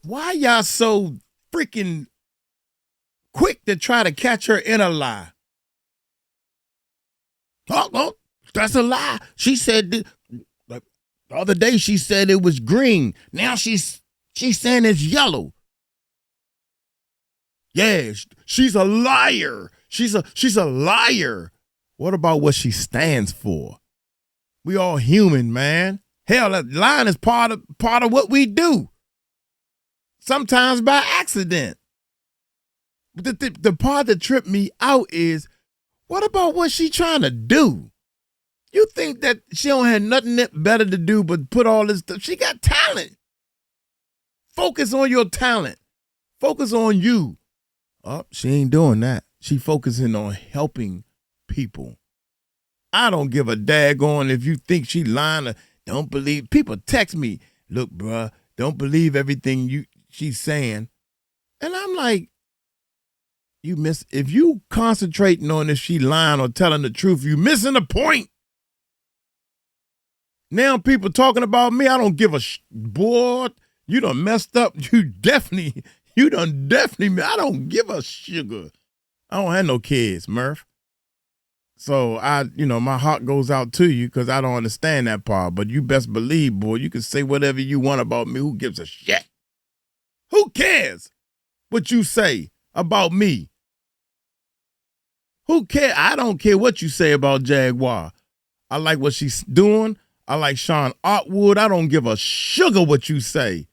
Why y'all so freaking quick to try to catch her in a lie? Oh, that's a lie. She said the other day she said it was green. Now she's saying it's yellow. Yeah, she's a liar. She's a liar. What about what she stands for? We all human, man. Hell, that lying is part of what we do. Sometimes by accident. But the part that tripped me out is, what about what she trying to do? You think that she don't have nothing better to do but put all this stuff? She got talent. Focus on your talent. Focus on you. Oh, she ain't doing that. She focusing on helping people. I don't give a daggone if you think she lying or don't believe. People text me, look, bruh, don't believe everything she's saying. And I'm like, if you concentrating on if she lying or telling the truth, you missing the point. Now people talking about me, I don't give a boy, you done messed up. I don't give a sugar. I don't have no kids, Murph. So my heart goes out to you because I don't understand that part. But you best believe, boy, you can say whatever you want about me. Who gives a shit? Who cares what you say about me? Who cares? I don't care what you say about Jaguar. I like what she's doing. I like Sean Artwood. I don't give a sugar what you say.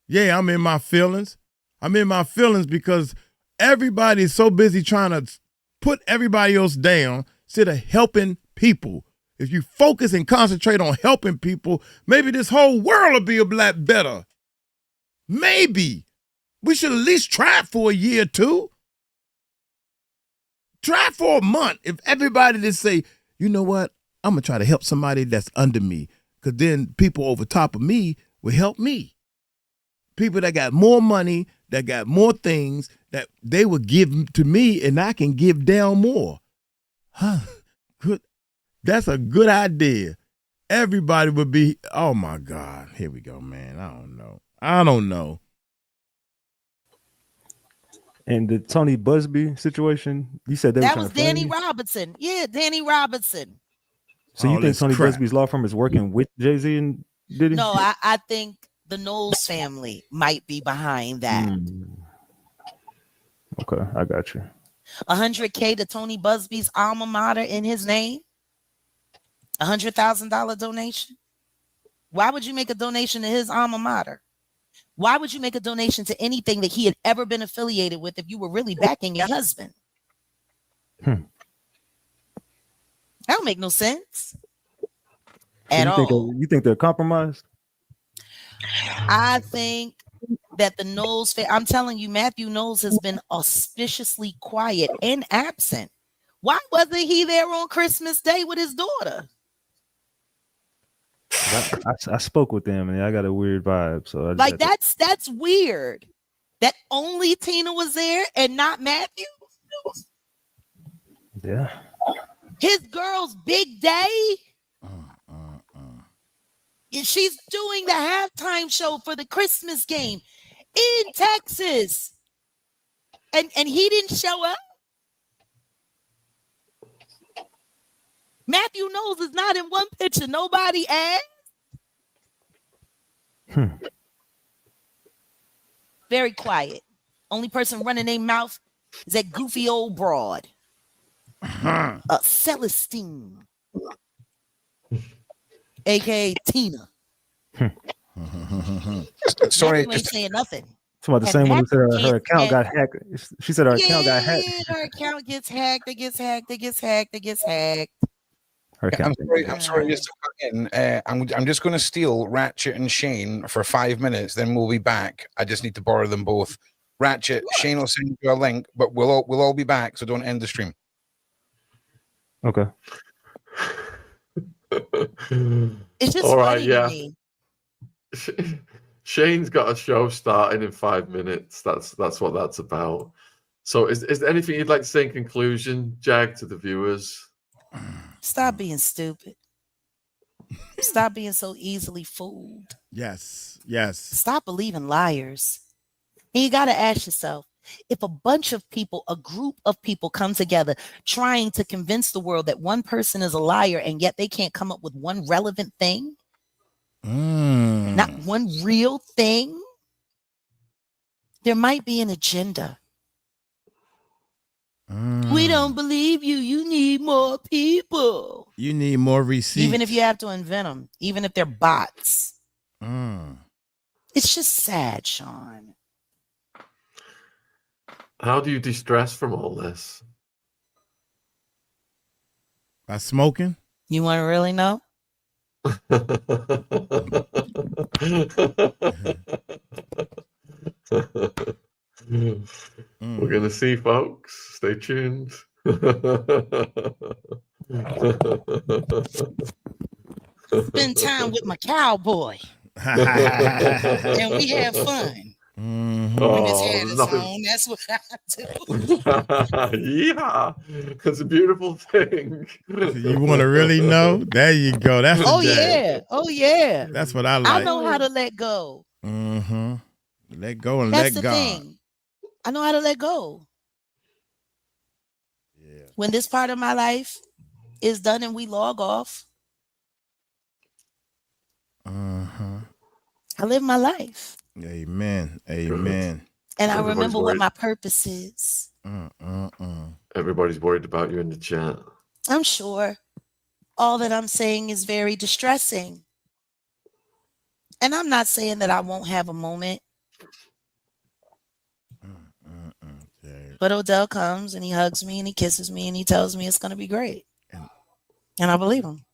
Yeah, I'm in my feelings. I'm in my feelings because everybody's so busy trying to put everybody else down instead of helping people. If you focus and concentrate on helping people, maybe this whole world will be a lot better. Maybe. We should at least try it for a year or two. Try it for a month. If everybody just say, you know what, I'm going to try to help somebody that's under me, because then people over top of me will help me. People that got more money, that got more things, that they will give to me and I can give down more. Huh. Good. That's a good idea. Everybody would be, oh my God, here we go, man. I don't know. And the Tony Busby situation, you said that was Danny Robinson. Yeah, Danny Robinson. So you think Tony Busby's law firm is working with Jay-Z and Diddy? No, I think the Knowles family might be behind that. Okay, I got you. $100K to Tony Busby's alma mater in his name. $100,000 donation. Why would you make a donation to his alma mater? Why would you make a donation to anything that he had ever been affiliated with if you were really backing your husband? That don't make no sense at all. You think they're compromised? I think that the Knowles, I'm telling you, Matthew Knowles has been auspiciously quiet and absent. Why wasn't he there on Christmas Day with his daughter? I spoke with them and I got a weird vibe. So that's weird. That only Tina was there and not Matthew. Yeah. His girl's big day. She's doing the halftime show for the Christmas game in Texas. And he didn't show up. Matthew Knowles is not in one picture. Nobody asked. Very quiet. Only person running their mouth is that goofy old broad. Celestine. AKA Tina. Sorry, you ain't saying nothing. Talking about the same one who said her account got hacked. She said her account got hacked. Her account gets hacked. It gets hacked. It gets hacked. It gets hacked. I'm sorry, just to cut in. I'm just going to steal Ratchet and Shane for 5 minutes. Then we'll be back. I just need to borrow them both. Ratchet, Shane will send you a link, but we'll all be back. So don't end the stream. Okay. It's just all right. funny Yeah. to me. Shane's got a show starting in 5 minutes. That's what that's about. So is there anything you'd like to say in conclusion, Jag, to the viewers? Stop being stupid. Stop being so easily fooled. Yes. Stop believing liars. And you got to ask yourself, if a bunch of people, a group of people come together trying to convince the world that one person is a liar and yet they can't come up with one relevant thing, not one real thing, there might be an agenda. We don't believe you. You need more people. You need more receipts. Even if you have to invent them, even if they're bots. It's just sad, Sean. How do you de-stress from all this? By smoking? You want to really know? We're going to see, folks. Stay tuned. Spend time with my cowboy. And we have fun. When his head is on, that's what I do. Yeah, it's a beautiful thing. You want to really know? There you go. That's Oh yeah. That's what I like. I know how to let go. Let go and that's let the God. Thing. I know how to let go. Yeah. When this part of my life is done and we log off. I live my life. Amen. Amen. And I Everybody's remember what worried. my purpose is. Everybody's worried about you in the chat. I'm sure all that I'm saying is very distressing. And I'm not saying that I won't have a moment. But Odell comes and he hugs me and he kisses me and he tells me it's going to be great. And I believe him.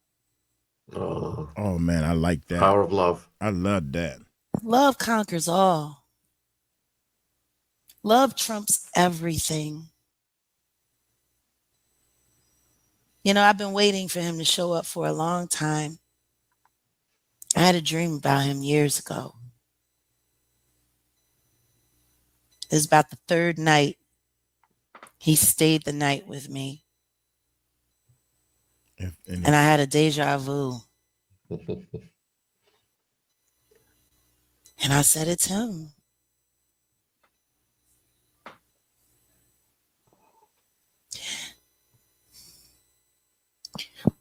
Oh man, I like that. Power of love. I love that. Love conquers all. Love trumps everything. You know, I've been waiting for him to show up for a long time. I had a dream about him years ago. It was about the third night. He stayed the night with me. And I had a deja vu. And I said, it's him.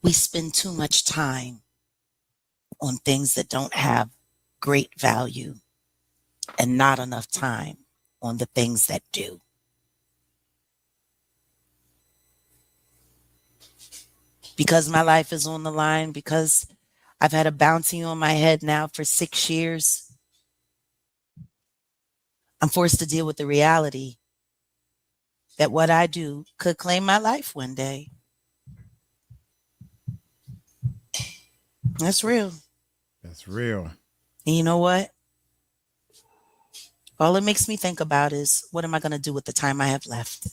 We spend too much time on things that don't have great value and not enough time on the things that do. Because my life is on the line, because I've had a bounty on my head now for 6 years, I'm forced to deal with the reality that what I do could claim my life one day. That's real. That's real. And you know what? All it makes me think about is, what am I going to do with the time I have left?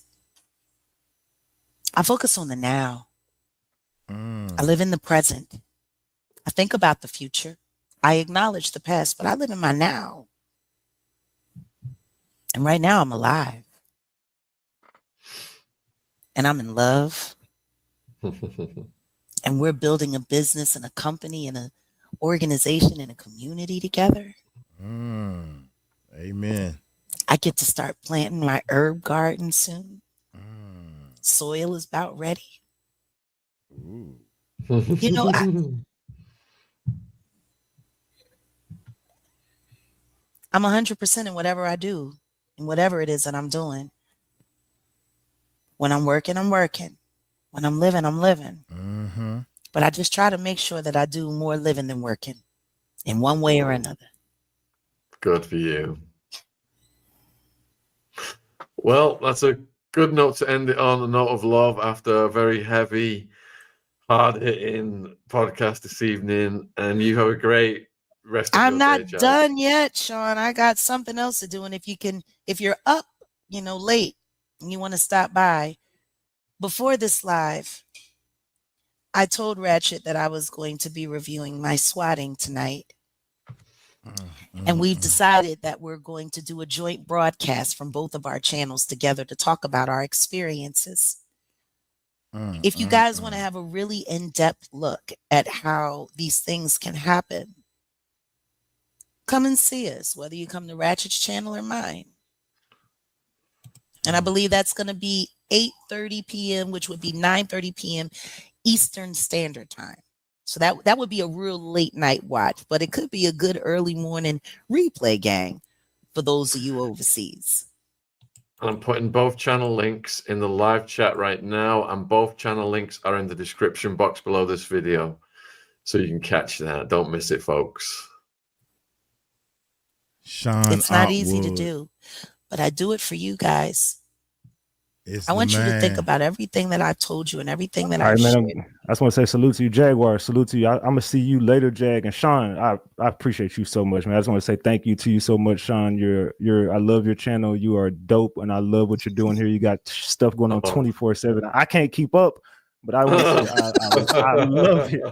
I focus on the now. I live in the present. I think about the future. I acknowledge the past, but I live in my now. And right now I'm alive. And I'm in love. And we're building a business and a company and an organization and a community together. Amen. I get to start planting my herb garden soon. Soil is about ready. Ooh. You know, I'm 100% in whatever I do, in whatever it is that I'm doing. When I'm working, I'm working. When I'm living, I'm living. But I just try to make sure that I do more living than working in one way or another. Good for you. Well, that's a good note to end it on, a note of love after a very heavy, hard-hitting podcast this evening. And you have a great rest of I'm your not day, Jag. done yet, Sean. I got something else to do. And if you're up, late and you want to stop by, before this live, I told Ratchet that I was going to be reviewing my swatting tonight. And we've decided that we're going to do a joint broadcast from both of our channels together to talk about our experiences. If you guys want to have a really in-depth look at how these things can happen, come and see us, whether you come to Ratchet's channel or mine. And I believe that's going to be 8:30 p.m., which would be 9:30 p.m. Eastern Standard Time. So that would be a real late night watch, but it could be a good early morning replay, gang, for those of you overseas. I'm putting both channel links in the live chat right now, and both channel links are in the description box below this video, so you can catch that. Don't miss it, folks. Sean, it's not easy to Otwood. do, but I do it for you guys. It's I want you to think man. about everything that I've told you and everything that All right, I've man. shared. I just want to say salute to you, Jaguar. Salute to you. I'm gonna see you later, Jag. And Sean, I appreciate you so much, man. I just want to say thank you to you so much, Sean. I love your channel. You are dope, and I love what you're doing here. You got stuff going on 24/7. I can't keep up, but I want to say I love it.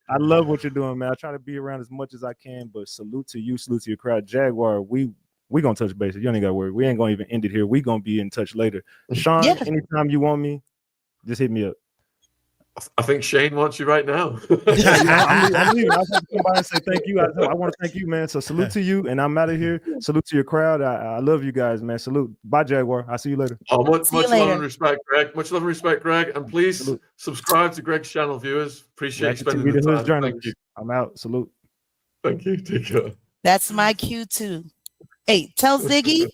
I love what you're doing, man. I try to be around as much as I can, but salute to you, salute to your crowd. Jaguar, we gonna touch base. You ain't gotta worry. We ain't gonna even end it here. We gonna be in touch later. Sean, anytime you want me, just hit me up. I think Shane wants you right now. I'm leaving. I was going to come by and say thank you. I want to thank you, man. So salute to you, and I'm out of here. Salute to your crowd. I love you guys, man. Salute. Bye, Jaguar. I'll see you later. Oh, much See you love later. and respect, Greg. Much love and respect, Greg. And please Salute. subscribe to Greg's channel, viewers. Appreciate you spending the TV, the Hood's time. Thank journalist. you. I'm out. Salute. Thank you. Take care. That's my cue too. Hey, tell Ziggy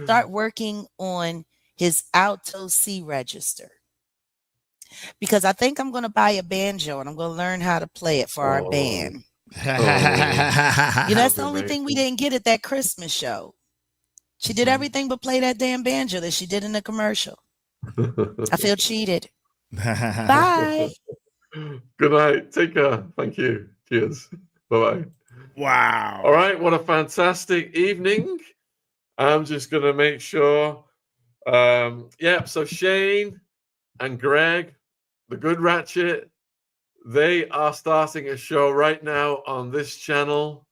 start working on his alto C register, because I think I'm going to buy a banjo and I'm going to learn how to play it for our band. That's the only thing we didn't get at that Christmas show. She did everything but play that damn banjo that she did in the commercial. I feel cheated. Bye. Good night. Take care. Thank you. Cheers. Bye-bye. Wow. All right. What a fantastic evening. I'm just going to make sure. So Shane and Greg, the Good Ratchet, they are starting a show right now on this channel.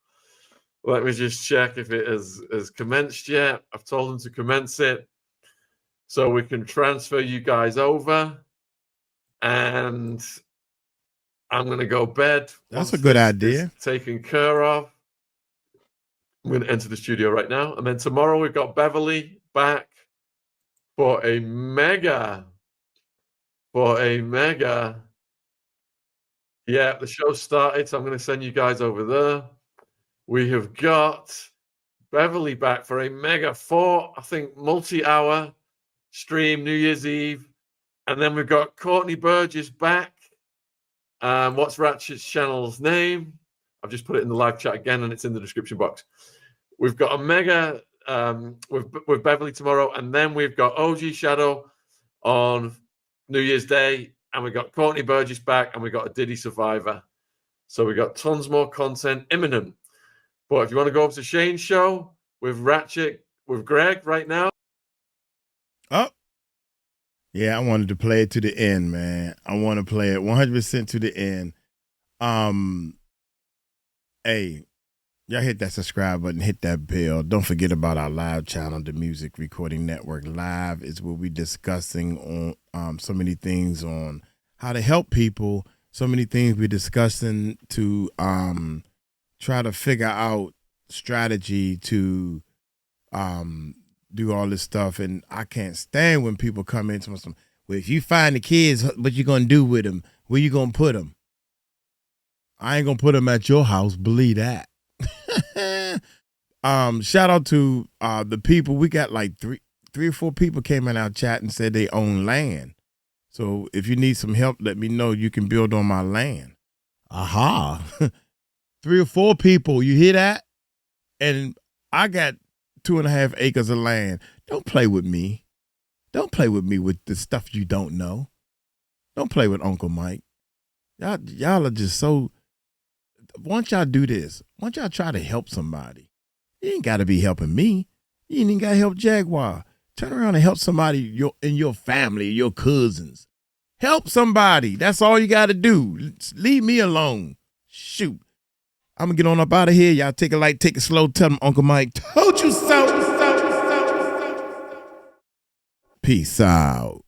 Let me just check if it has commenced yet. I've told them to commence it so we can transfer you guys over. And I'm going to go bed. That's a good idea. Taken care of. I'm going to enter the studio right now. And then tomorrow we've got Beverly back for a mega. Yeah, the show started, so I'm going to send you guys over there. We have got Beverly back for a mega 4, I think, multi-hour stream New Year's Eve. And then we've got Courtney Burgess back. What's Ratchet's channel's name? I've just put it in the live chat again, and it's in the description box. We've got a mega with Beverly tomorrow, and then we've got OG Shadow on New Year's Day, and we've got Courtney Burgess back, and we've got a Diddy Survivor. So we've got tons more content imminent. But if you want to go up to Shane's show with Ratchet, with Greg right now. Oh. Yeah, I wanted to play it to the end, man. I want to play it 100% to the end. Hey, y'all hit that subscribe button, hit that bell. Don't forget about our live channel, the Music Recording Network Live. Is where we're discussing on so many things on how to help people. So many things we're discussing to try to figure out strategy to do all this stuff. And I can't stand when people come into some. Well, if you find the kids, what you gonna do with them? Where you gonna put them? I ain't gonna put them at your house. Believe that. Shout out to the people. We got like three or four people came in our chat and said they own land. So if you need some help, let me know. You can build on my land. Aha. 3 or 4 people. You hear that? And I got 2.5 acres of land. Don't play with me. Don't play with me with the stuff you don't know. Don't play with Uncle Mike. Y'all are just so. Once y'all do this, once y'all try to help somebody, you ain't got to be helping me. You ain't even got to help Jaguar. Turn around and help somebody in your family, your cousins. Help somebody. That's all you got to do. Leave me alone. Shoot. I'm going to get on up out of here. Y'all take it light, take it slow. Tell them Uncle Mike told you so. Peace out.